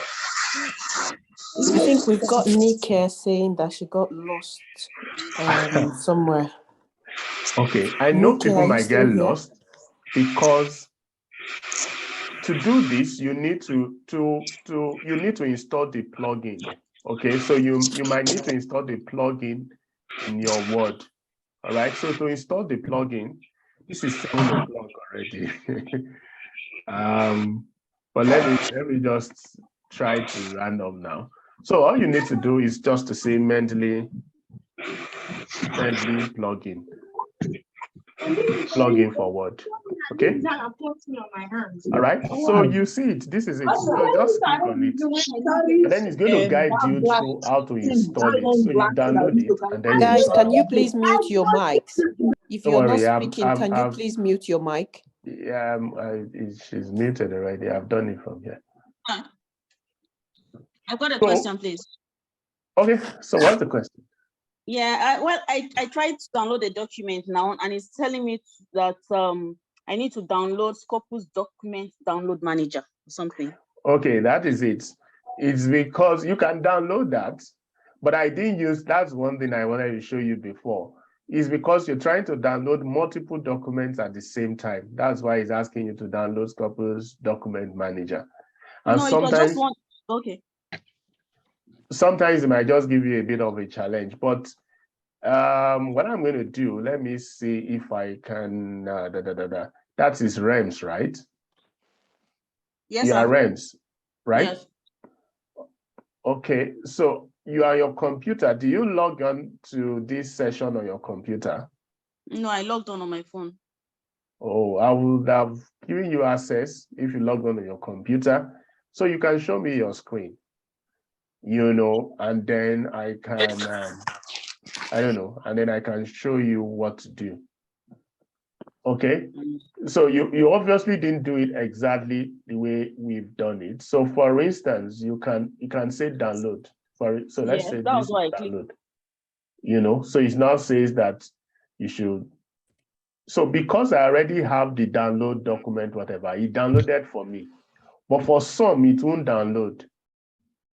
I think we've got Nick here saying that she got lost somewhere. Okay, I know Nick, people are you might get still here? lost because to do this, you need to install the plugin. Okay, so you might need to install the plugin in your Word. All right, so to install the plugin, this is 7 o'clock already. But let me just try to random now. So all you need to do is just to say Mendeley plugin for Word. Okay. All right. So you see it. This is it. So just click on it, and then it's going to guide you through how to install it. So you download it, and then Guys, you can you please mute your mics? If Don't you're worry, not speaking, can you please mute your mic? Yeah, she's muted already. I've done it from here. I've got a question, please. Okay, so what's the question? Yeah, I tried to download the document now, and it's telling me that I need to download Scopus Document Download Manager or something. Okay, that is it. It's because you can download that, but I didn't use, that's one thing I wanted to show you before, is because you're trying to download multiple documents at the same time. That's why it's asking you to download Scopus Document Manager. And No, it was just sometimes, one. Okay. sometimes it might just give you a bit of a challenge. But what I'm going to do, let me see if I can. That is REMS, right? Yes, You are sir. REMS, right? Yes. Okay, so you are your computer. Do you log on to this session on your computer? No, I logged on my phone. Oh, I would have given you access if you log on your computer, so you can show me your screen, and then I can, I don't know, and then I can show you what to do. Okay, so you obviously didn't do it exactly the way we've done it. So for instance, you can say download. So let's Yes, say that was this is what I clicked. download. So it now says that you should. So because I already have the download document, whatever, it downloaded for me. But for some, it won't download.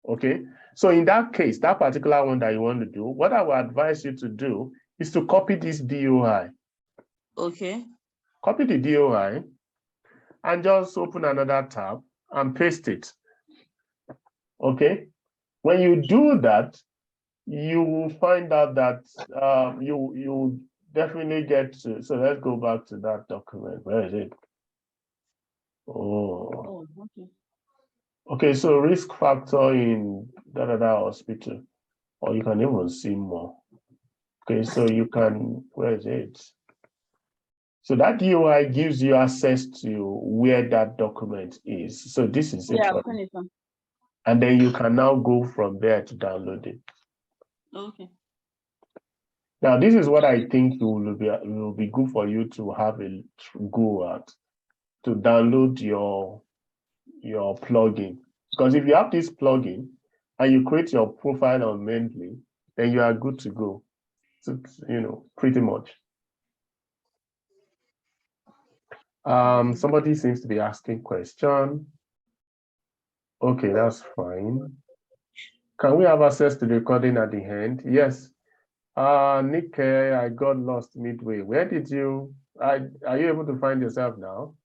Okay. So in that case, that particular one that you want to do, what I would advise you to do is to copy this DOI. Okay. Copy the DOI and just open another tab and paste it. Okay. When you do that, you will find out that you definitely get to. So let's go back to that document. Where is it? Oh. Okay. Okay, so risk factor in hospital, or you can even see more. Okay, so you can, where is it? So that DOI gives you access to where that document is. So this is it. Yeah, I've seen it. And then you can now go from there to download it. Okay. Now, this is what I think will be good for you to have a go at, to download your plugin. Because if you have this plugin and you create your profile on Mendeley, then you are good to go. So, pretty much. Somebody seems to be asking question. Okay, that's fine. Can we have access to the recording at the end? Yes. Nick, I got lost midway. Where did you, are you able to find yourself now?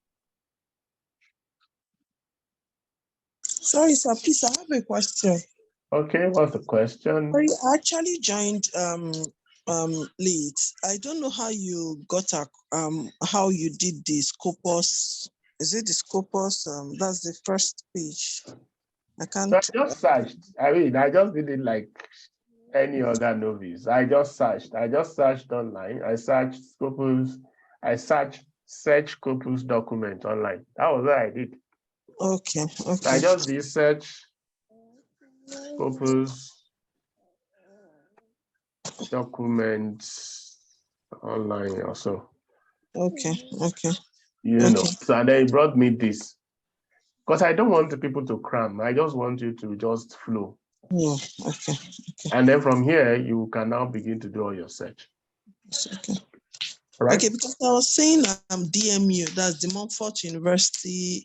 Sorry, sir, please, I have a question. Okay, what's the question? Sorry, I actually joined late. I don't know how you got how you did the Scopus. Is it the Scopus? That's the first page. I can't. So I just searched. I just did it like any other novice. I just searched online. I searched Scopus. I search Scopus document online. That was what I did. Okay. So I just did search Scopus documents online also. Okay. So and then it brought me this. Because I don't want the people to cram. I just want you to just flow. Yeah. Okay. And then from here, you can now begin to do all your search. Okay. Right? Okay, because I was saying DMU, that's the Montfort University,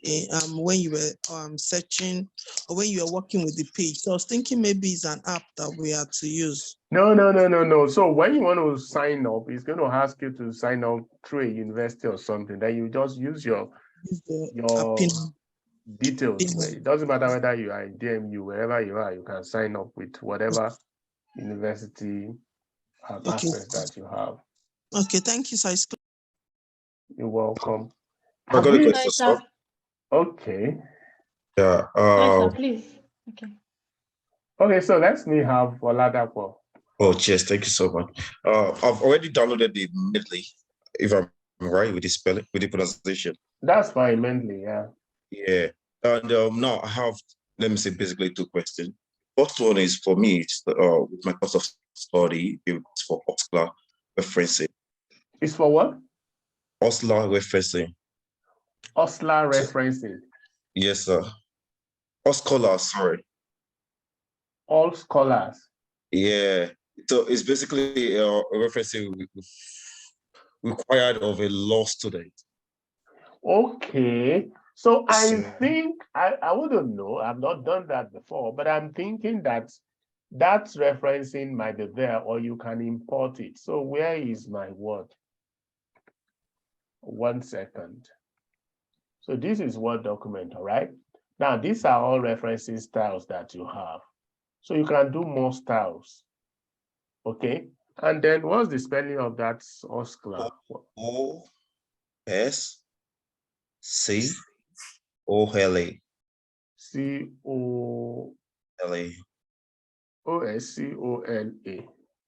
when you were searching or when you were working with the page. So I was thinking maybe it's an app that we had to use. No. So when you want to sign up, it's going to ask you to sign up through a university or something. Then you just use your details. It doesn't matter whether you are in DMU, wherever you are, you can sign up with whatever university access that you have. Okay, thank you, sir. You're welcome. I got a question, sir. Okay. Yeah. Please. Okay. Okay, so let me have Oladapo. Oh, cheers. Thank you so much. I've already downloaded the medley, if I'm right with the spelling, with the pronunciation. That's fine, Mendeley, yeah. Yeah. And now I have, let me say, basically two questions. First one is for me, it's with my course of study, it's for OSCLA referencing. It's for what? OSCLA referencing. OSCLA referencing. Yes, sir. OSCLA, sorry. All scholars. Yeah. So it's basically a referencing required of a law student. Okay. So I think, I wouldn't know, I've not done that before, but I'm thinking that referencing might be there or you can import it. So where is my word? 1 second. So this is Word document, all right? Now, these are all referencing styles that you have. So you can do more styles. Okay. And then what's the spelling of that Osclar? OSCOLA. COLA. OSCOLA.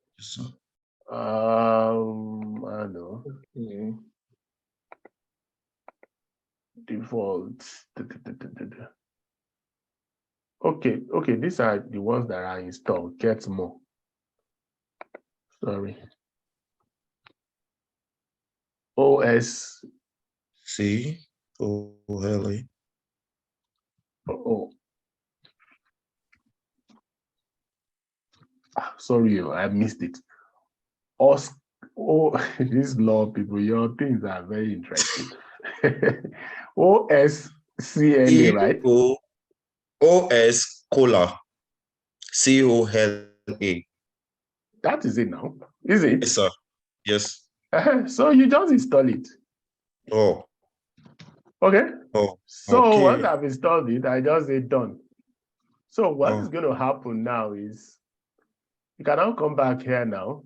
Yes, I know. Default. Okay, these are the ones that are installed. Get more. Sorry. COLA. Oh. Sorry, I missed it. These law people, your things are very interesting. OSCLA, right? OSCOLA. COLA. That is it now, is it? Yes, sir. Yes. So you just install it. Oh. Okay. Oh. So okay. once I've installed it, I just say done. So what is going to happen now is you can now come back here now.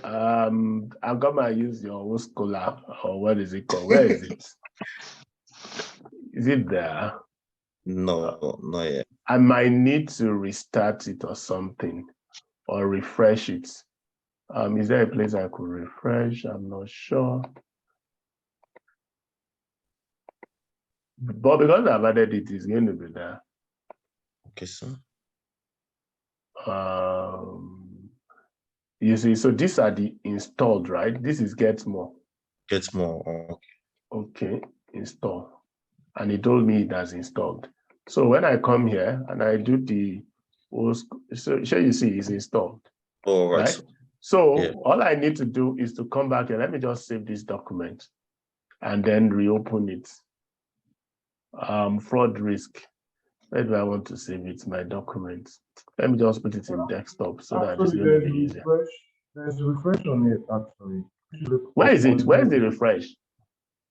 I'm gonna use your own scholar, or what is it called? Where is it? Is it there? No, not yet. I might need to restart it or something, or refresh it. Is there a place I could refresh? I'm not sure. But because I've added it, it's going to be there. Okay, sir. You see, so these are the installed, right? This is get more. Get more. Okay. Okay, install. And it told me it has installed. So when I come here and I do the, so sure you see it's installed. Oh, right? So yeah. all I need to do is to come back here. Let me just save this document and then reopen it. Fraud risk. Where do I want to save it? My documents. Let me just put it in desktop so that it's going to be easier. There's a refresh on it actually. Where is it? Where's the refresh?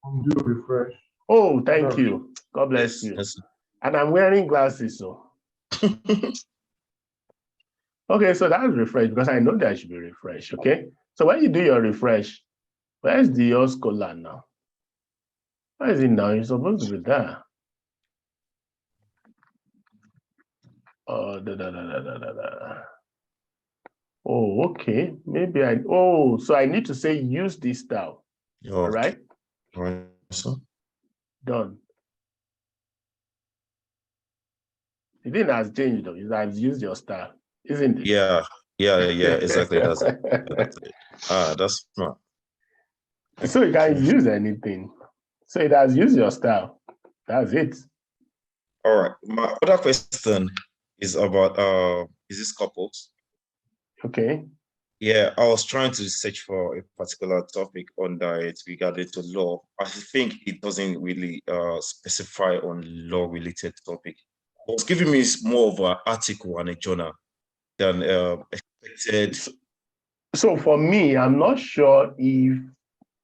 Undo refresh. Oh, thank you. God bless you. Yes. And I'm wearing glasses, so. Okay, so that's refresh because I know that should be refresh. Okay. So when you do your refresh, where's the Oscola now? Where is it now? It's supposed to be there. Oh, Oh, okay. Maybe so I need to say use this style. Okay. All right. All right, sir. Done. It didn't has changed though. It has used your style, isn't it? Yeah, exactly. That's it. That's smart. So you can use anything. So it has used your style. That's it. All right. My other question is about is this couples? Okay. Yeah, I was trying to search for a particular topic on it regarding to law. I think it doesn't really specify on law-related topic. It was giving me more of an article and a journal than expected. So for me, I'm not sure if,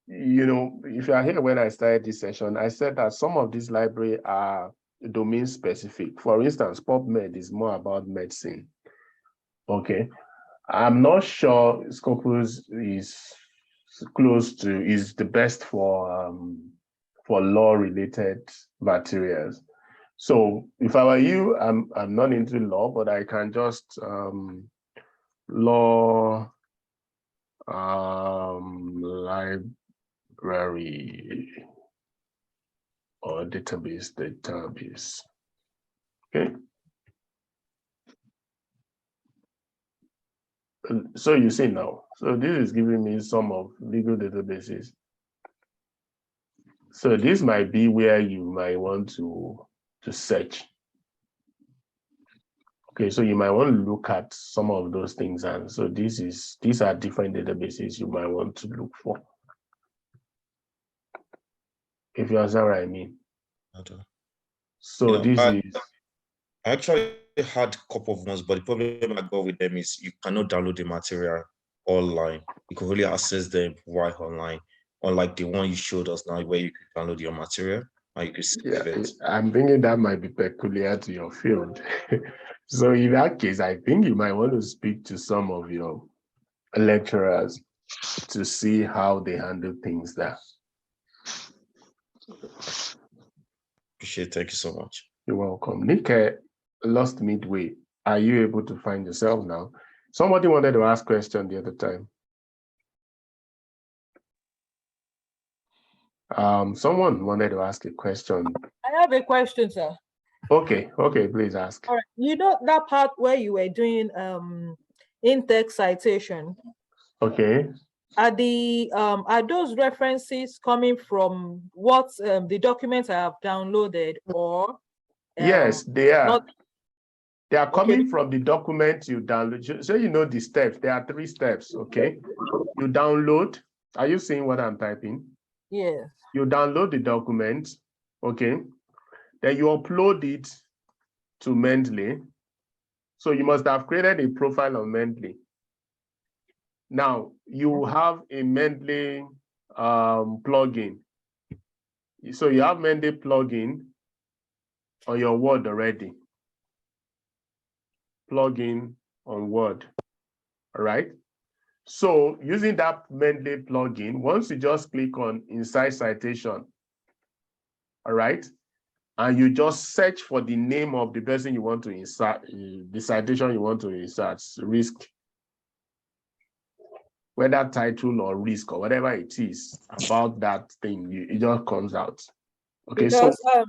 if you are here when I started this session, I said that some of these libraries are domain specific. For instance, PubMed is more about medicine. Okay. I'm not sure Scopus is the best for law-related materials. So if I were you, I'm not into law, but I can just law library or database. Okay. So you see now, so this is giving me some of legal databases. So this might be where you might want to search. Okay, so you might want to look at some of those things, and so these are different databases you might want to look for. If you understand what I mean. Okay. So I actually had a couple of ones, but the problem I got with them is you cannot download the material online. You can only access them while online, unlike the one you showed us now where you can download your material. and you could save Yeah, it. I'm thinking that might be peculiar to your field. So in that case, I think you might want to speak to some of your lecturers to see how they handle things there. Appreciate it. Thank you so much. You're welcome. Nike lost midway. Are you able to find yourself now? Somebody wanted to ask a question the other time. Someone wanted to ask a question. I have a question, sir. Okay, please ask. All right. You know that part where you were doing in-text citation? Okay. Are those references coming from what the documents I have downloaded, or Yes, they are. not? They are Okay. coming from the document you download. So you know the steps. There are 3 steps, okay? You download. Are you seeing what I'm typing? Yes. You download the document, okay? Then you upload it to Mendeley. So you must have created a profile on Mendeley. Now, you have a Mendeley plugin. So you have Mendeley plugin on your Word already. Plugin on Word, all right? So using that Mendeley plugin, once you just click on Inside Citation, all right? And you just search for the name of the person you want to insert, the citation you want to insert, risk, whether title or risk or whatever it is about that thing, it just comes out. Okay, Because so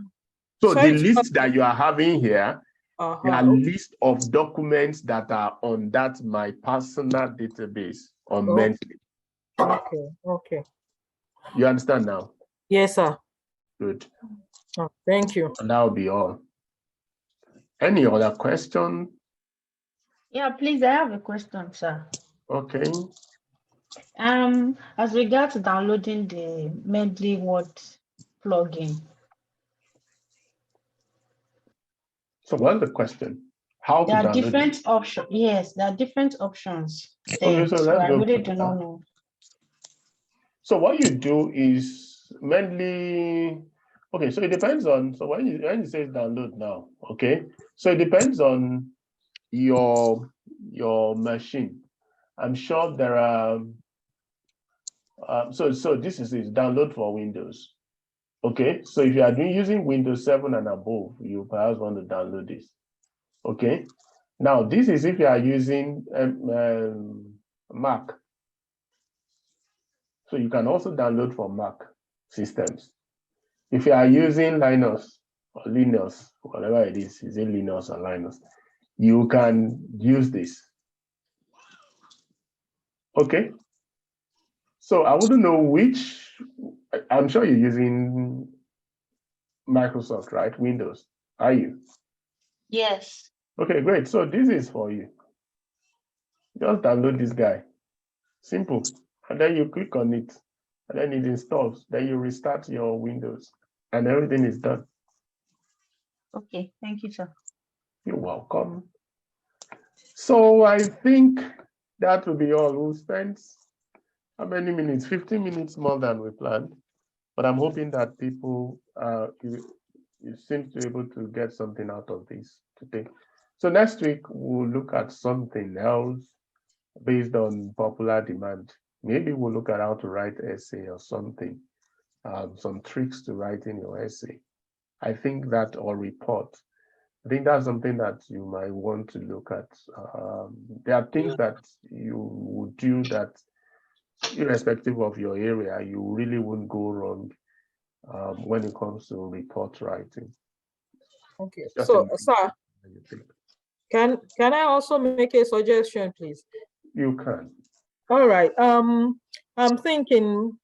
the sorry to list that you are having here, there are okay. list of documents that are on that my personal database on Mendeley. Okay. You understand now? Yes, sir. Good. Oh, thank you. And that will be all. Any other question? Yeah, please, I have a question, sir. Okay. As regards downloading the Mendeley Word plugin. So what's the question? How to There are download different it? options. Yes, there are different options there. Okay, so So let's I go really through do not that. know. So what you do is mainly, okay, so it depends on, so when you say download now, okay, so it depends on your machine. I'm sure there are, so this is download for Windows. Okay, so if you are using Windows 7 and above, you perhaps want to download this. Okay, now this is if you are using Mac. So you can also download for Mac systems. If you are using Linux or Linux, whatever it is it Linux or Linux, you can use this. Okay. So I wouldn't know which, I'm sure you're using Microsoft, right? Windows, are you? Yes. Okay, great. So this is for you. Just download this guy. Simple. And then you click on it, and then it installs. Then you restart your Windows, and everything is done. Okay, thank you, sir. You're welcome. So I think that will be all. We'll spend how many minutes? 15 minutes more than we planned. But I'm hoping that people you seem to be able to get something out of this today. So next week we'll look at something else based on popular demand. Maybe we'll look at how to write essay or something, some tricks to writing your essay. I think that, or report. I think that's something that you might want to look at. There are things that you would do that, irrespective of your area, you really wouldn't go wrong when it comes to report writing. Okay. So, sir, can I also make a suggestion, please? You can. All right. I'm thinking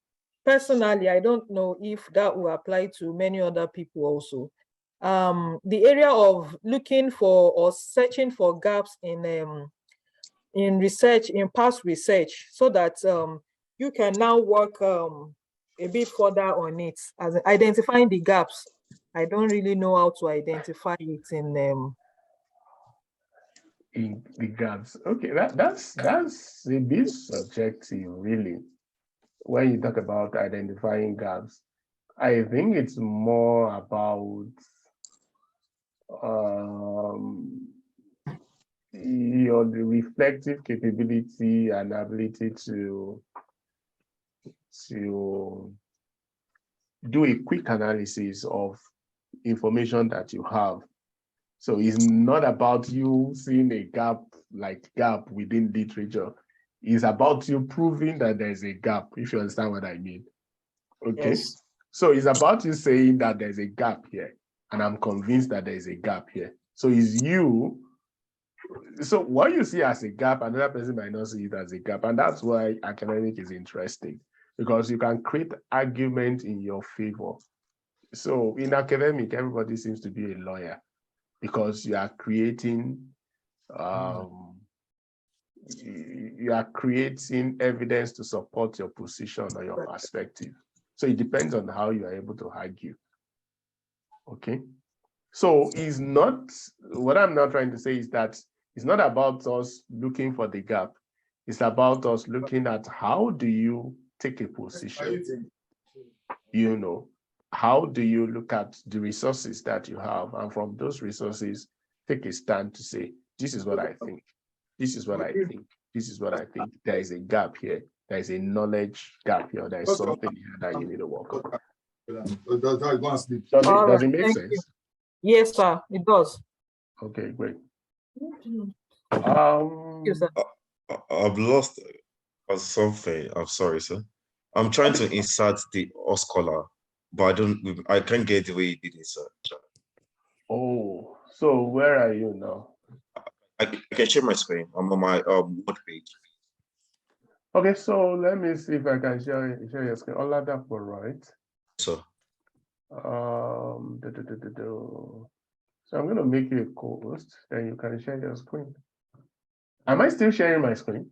personally, I don't know if that will apply to many other people also. The area of looking for or searching for gaps in research, in past research, so that you can now work a bit further on it, as identifying the gaps. I don't really know how to identify it in the gaps. Okay, that's a bit subjective, really, when you talk about identifying gaps. I think it's more about your reflective capability and ability to do a quick analysis of information that you have. So it's not about you seeing a gap within literature. It's about you proving that there's a gap, if you understand what I mean. Okay. Yes. So it's about you saying that there's a gap here, and I'm convinced that there's a gap here. So it's you. So what you see as a gap, another person might not see it as a gap. And that's why academic is interesting, because you can create argument in your favor. So in academic, everybody seems to be a lawyer because you are creating evidence to support your position or your perspective. So it depends on how you are able to argue. Okay. So it's not, what I'm not trying to say is that it's not about us looking for the gap. It's about us looking at how do you take a position, you know, how do you look at the resources that you have, and from those resources, take a stand to say, this is what I think, this is what I think, this is what I think. There is a gap here. There is a knowledge gap here. There is something here that you need to work on. Does it make sense? Yes, sir, it does. Okay, great. Yes, sir. I've lost something. I'm sorry, sir. I'm trying to insert the scholar, but I can't get the way you did it, sir. Oh, so where are you now? I can share my screen. I'm on my word page. Okay, so let me see if I can share your screen. Oladapo, right? So. So I'm going to make you a co-host, then you can share your screen. Am I still sharing my screen?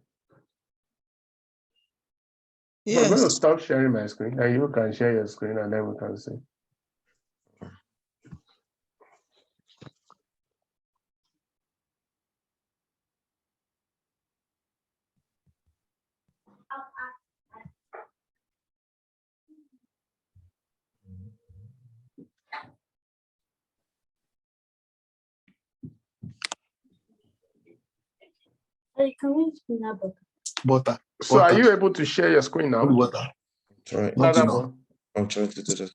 Yes. I'm going to stop sharing my screen, and you can share your screen, and then we can see. Butter. So are you able to share your screen now? Water. Right. I'm trying to do that.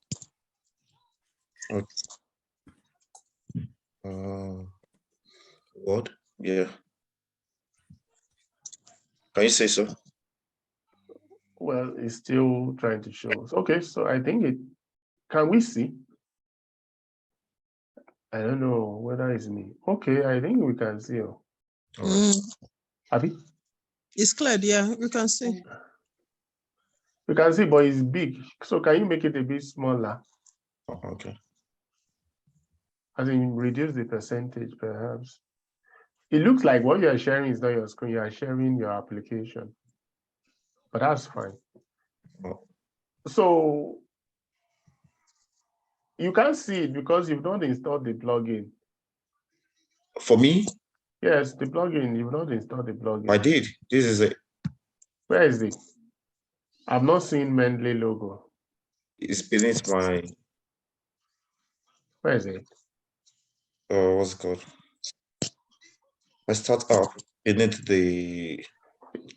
Okay. What? Yeah. Can you say so? Well, it's still trying to show. Okay, so I think can we see? I don't know whether it's me. Okay, I think we can see. Abby? It's clear, yeah, we can see. We can see, but it's big. So can you make it a bit smaller? Okay. I think reduce the percentage, perhaps. It looks like what you are sharing is not your screen. You are sharing your application, but that's fine. So you can't see it because you've not installed the plugin. For me? Yes, the plugin. You've not installed the plugin. I did. This is it. Where is it? I've not seen Mendeley logo. It's beneath my. Where is it? What's it called? I start up beneath the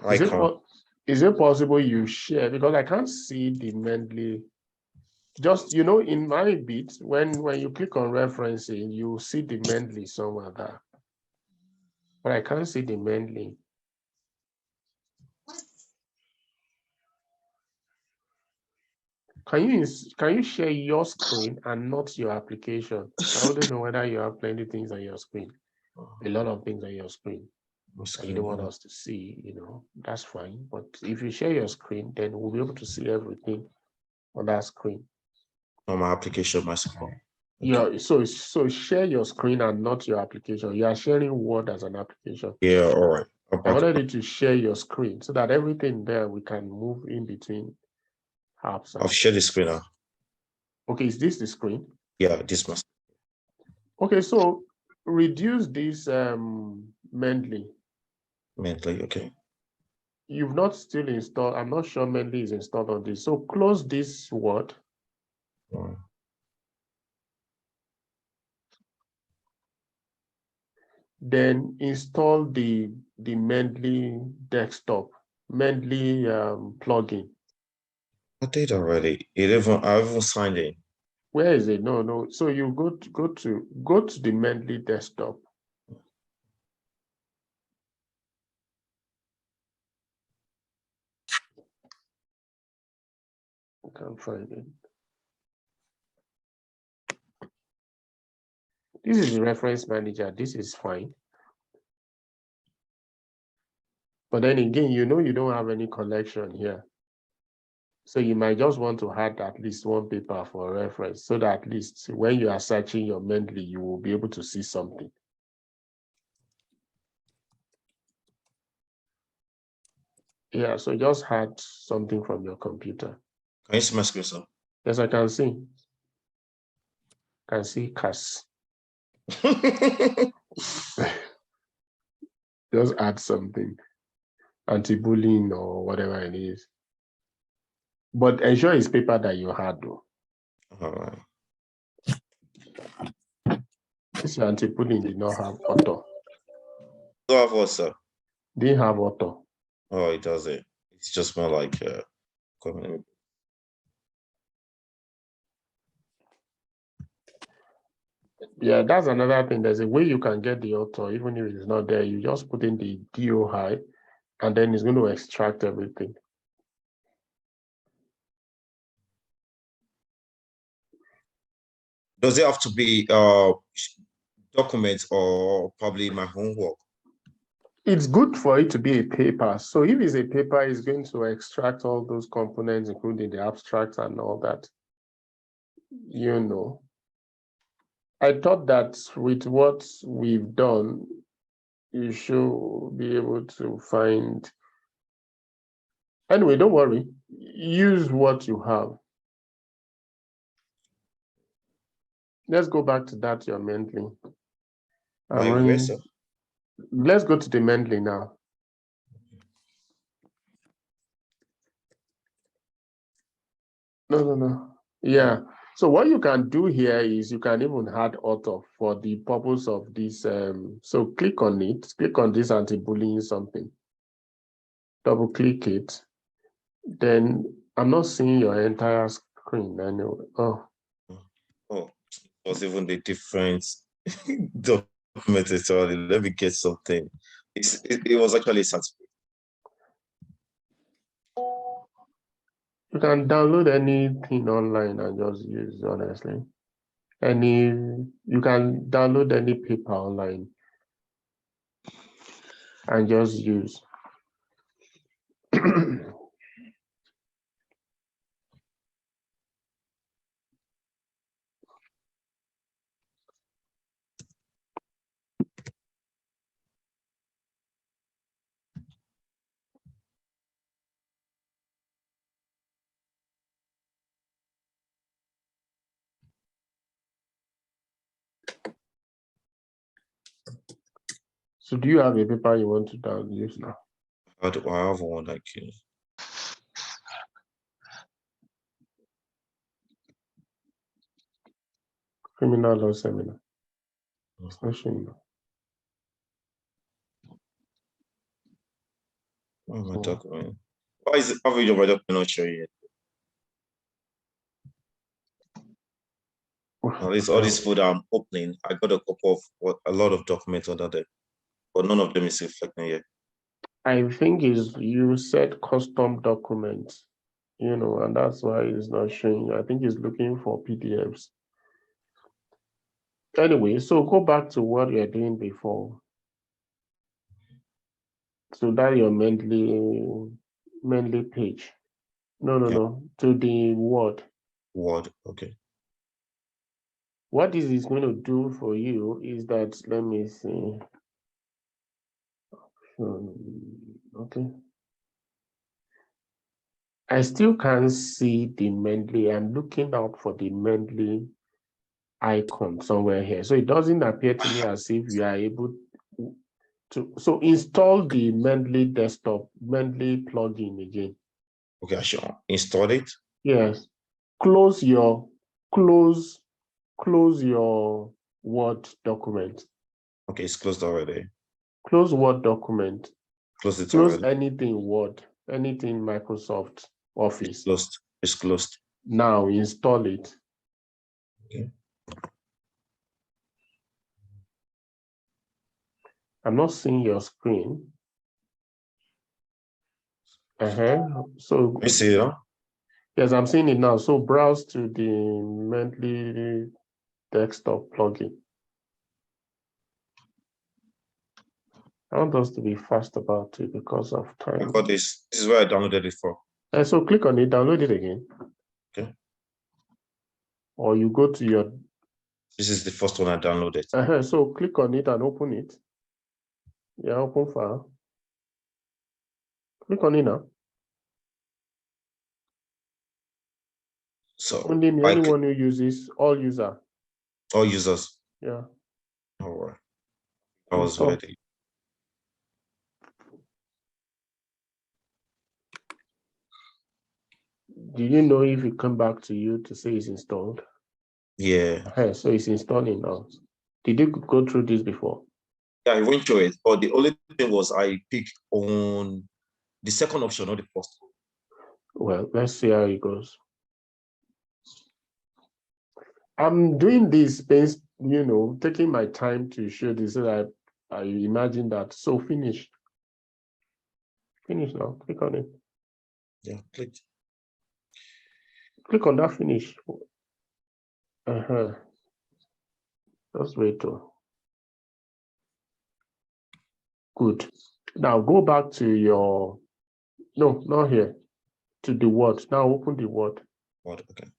icon. Is it possible you share? Because I can't see the Mendeley. Just, in my bit, when you click on referencing, you see the Mendeley somewhere there. But I can't see the Mendeley. Can you share your screen and not your application? I wouldn't know whether you have plenty things on your screen. A lot of things on your screen. You don't want us to see, that's fine. But if you share your screen, then we'll be able to see everything on that screen. On my application, my screen. Yeah, so share your screen and not your application. You are sharing Word as an application. Yeah, all right. I wanted you to share your screen so that everything there we can move in between apps. I've shared the screen now. Okay, is this the screen? Yeah, this must. Okay, so reduce this Mendeley. Mendeley, okay. You've not still installed. I'm not sure Mendeley is installed on this. So close this Word. Mm. Then install the Mendeley desktop, Mendeley plugin. I did already. I haven't signed in. Where is it? No. So you go to the Mendeley desktop. I can't find it. This is the reference manager. This is fine. But then again, you don't have any collection here. So you might just want to add at least one paper for reference so that at least when you are searching your Mendeley, you will be able to see something. Yeah, so just add something from your computer. Can you see my screen, sir? Yes, I can see. Can see CAS. Just add something, anti-bullying or whatever it is. But ensure it's paper that you had though. All right. This anti-bullying did not have author. Do I have what, sir? Didn't have author. Oh, it doesn't. It's just more like comment. Yeah, that's another thing. There's a way you can get the author, even if it's not there. You just put in the DOI, and then it's going to extract everything. Does it have to be documents or probably my homework? It's good for it to be a paper. So if it's a paper, it's going to extract all those components, including the abstract and all that. I thought that with what we've done, you should be able to find. Anyway, don't worry. Use what you have. Let's go back to that, your Mendeley. Let's go to the Mendeley now. No. Yeah. So what you can do here is you can even add author for the purpose of this. So click on it. Click on this anti-bullying something. Double click it. Then I'm not seeing your entire screen anyway. Oh, it was even the difference. Documented. Sorry, let me get something. It was actually satisfying. You can download anything online and just use, honestly. You can download any paper online and just use. So do you have a paper you want to use now? I have one like you. Criminal law seminar. Extension. Oh, my document. Why is the average of my document not showing yet? All this food I'm opening, I got a lot of documents under there, but none of them is reflecting yet. I think you said custom documents, and that's why it's not showing. I think it's looking for PDFs. Anyway, so go back to what you're doing before. So that your Mendeley page. No, to the Word. Word, okay. What this is going to do for you is that, let me see. Okay. I still can't see the Mendeley. I'm looking out for the Mendeley icon somewhere here. So it doesn't appear to me as if you are able to. So install the Mendeley desktop, Mendeley plugin again. Okay, I should install it. Yes. Close your close your Word document. Okay, it's closed already. Close Word document. Close it Close already. anything Word, anything Microsoft Office. Closed. It's closed. Now install it. Okay. I'm not seeing your screen. So You see it, huh? yes, I'm seeing it now. So browse to the Mendeley desktop plugin. I want us to be fast about it because of I time. got this. This is where I downloaded it for. So click on it, download it again. Okay. Or you go to your. This is the first one I downloaded. So click on it and open it. Yeah, open file. Click on it now. So Only anyone who uses all user. all users. Yeah. All right. I was Install. ready. Do you know if it come back to you to say it's installed? Yeah. So it's installing now. Did you go through this before? Yeah, I went through it, but the only thing was I picked on the second option, not the first one. Well, let's see how it goes. I'm doing this based, taking my time to show this so that I imagine that. So finish. Finish now. Click on it. Yeah, click. Click on that finish. Just wait. Good. Now go back to your. No, not here. To the Word. Now open the Word. What? Okay.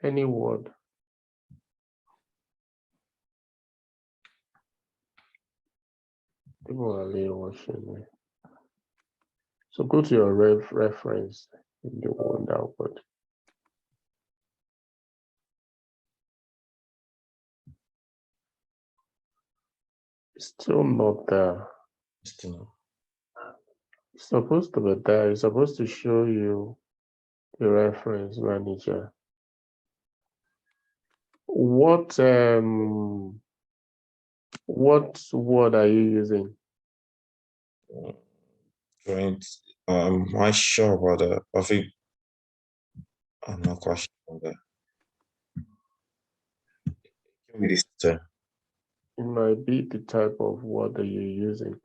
Any word. People are late watching me. So go to your reference in the one that word. Still not there. Still not. It's supposed to be there. It's supposed to show you the reference manager. What word are you using? Right. I'm not sure about that. I think I'm not quite sure about that. Give me this term. It might be the type of word that you're using.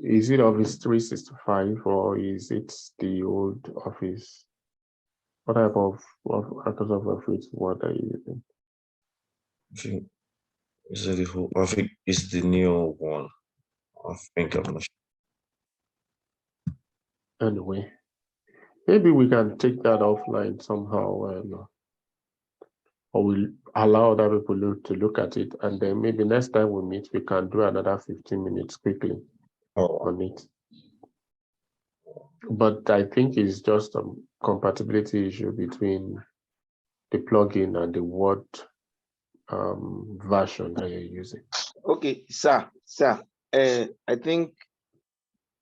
Is it Office 365 or is it the old Office? What type of Microsoft Office word are you using? I think is it the whole? I think it's the new one. I think I'm not sure. Anyway, maybe we can take that offline somehow, or we'll allow other people to look at it, and then maybe next time we meet, we can do another 15 minutes quickly on it. But I think it's just a compatibility issue between the plugin and the Word version that you're using. Okay, sir. I think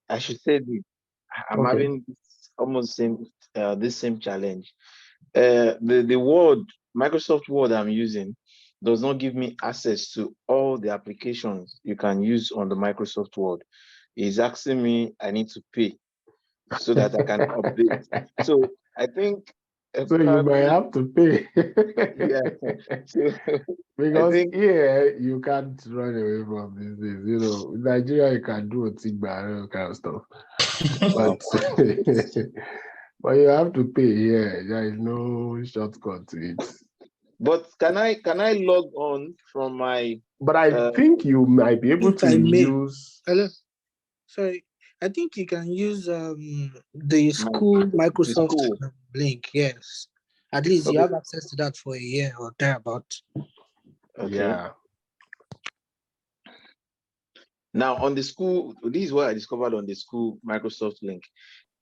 I should say this. I'm Okay. having almost this same challenge. The Word, Microsoft Word I'm using does not give me access to all the applications you can use on the Microsoft Word. It's asking me I need to pay so that I can update. So I think So you might have to pay. yeah. So Because think here you can't run away from these things. In Nigeria you can do a tigba kind of stuff. But but you have to pay here. There is no shortcut to it. but can I log on from my But I think you might be able If I to may. use. Hello. Sorry. I think you can use the school the Microsoft school? link. Yes. At least you Okay. have access to that for a year or thereabout. Okay. Yeah. Now on the school, this is what I discovered on the school Microsoft link.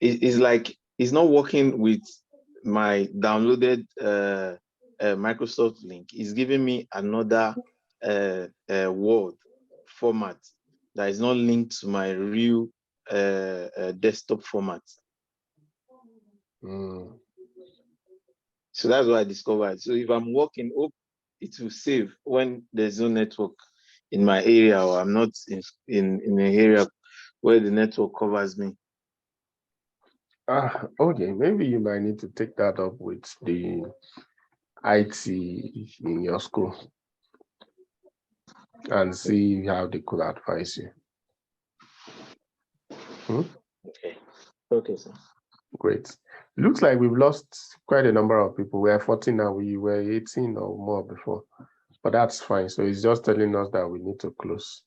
It's like it's not working with my downloaded Microsoft link is giving me another Word format that is not linked to my real desktop format. So that's what I discovered. So if I'm working up, it will save when there's no network in my area, or I'm not in an area where the network covers me. Okay, maybe you might need to take that up with the IT in your school and see how they could advise you. Okay, sir. Great. Looks like we've lost quite a number of people. We're 14 now, we were 18 or more before, but that's fine. So it's just telling us that we need to close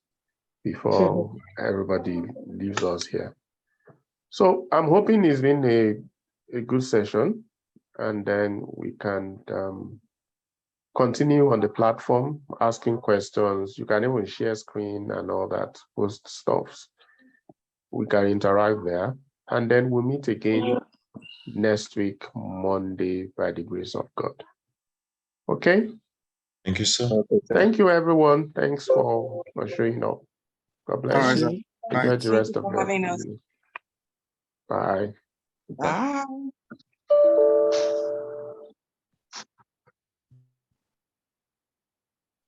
before everybody leaves us here. So I'm hoping it's been a good session, and then we can continue on the platform, asking questions. You can even share screen and all that, post stuff. We can interact there, and then we'll meet again next week, Monday, by the grace of God. Okay? Thank you, sir. Thank you, everyone. Thanks for showing up. God bless All right, you. sir. Bye. Enjoy the rest of having us. the Bye. Bye.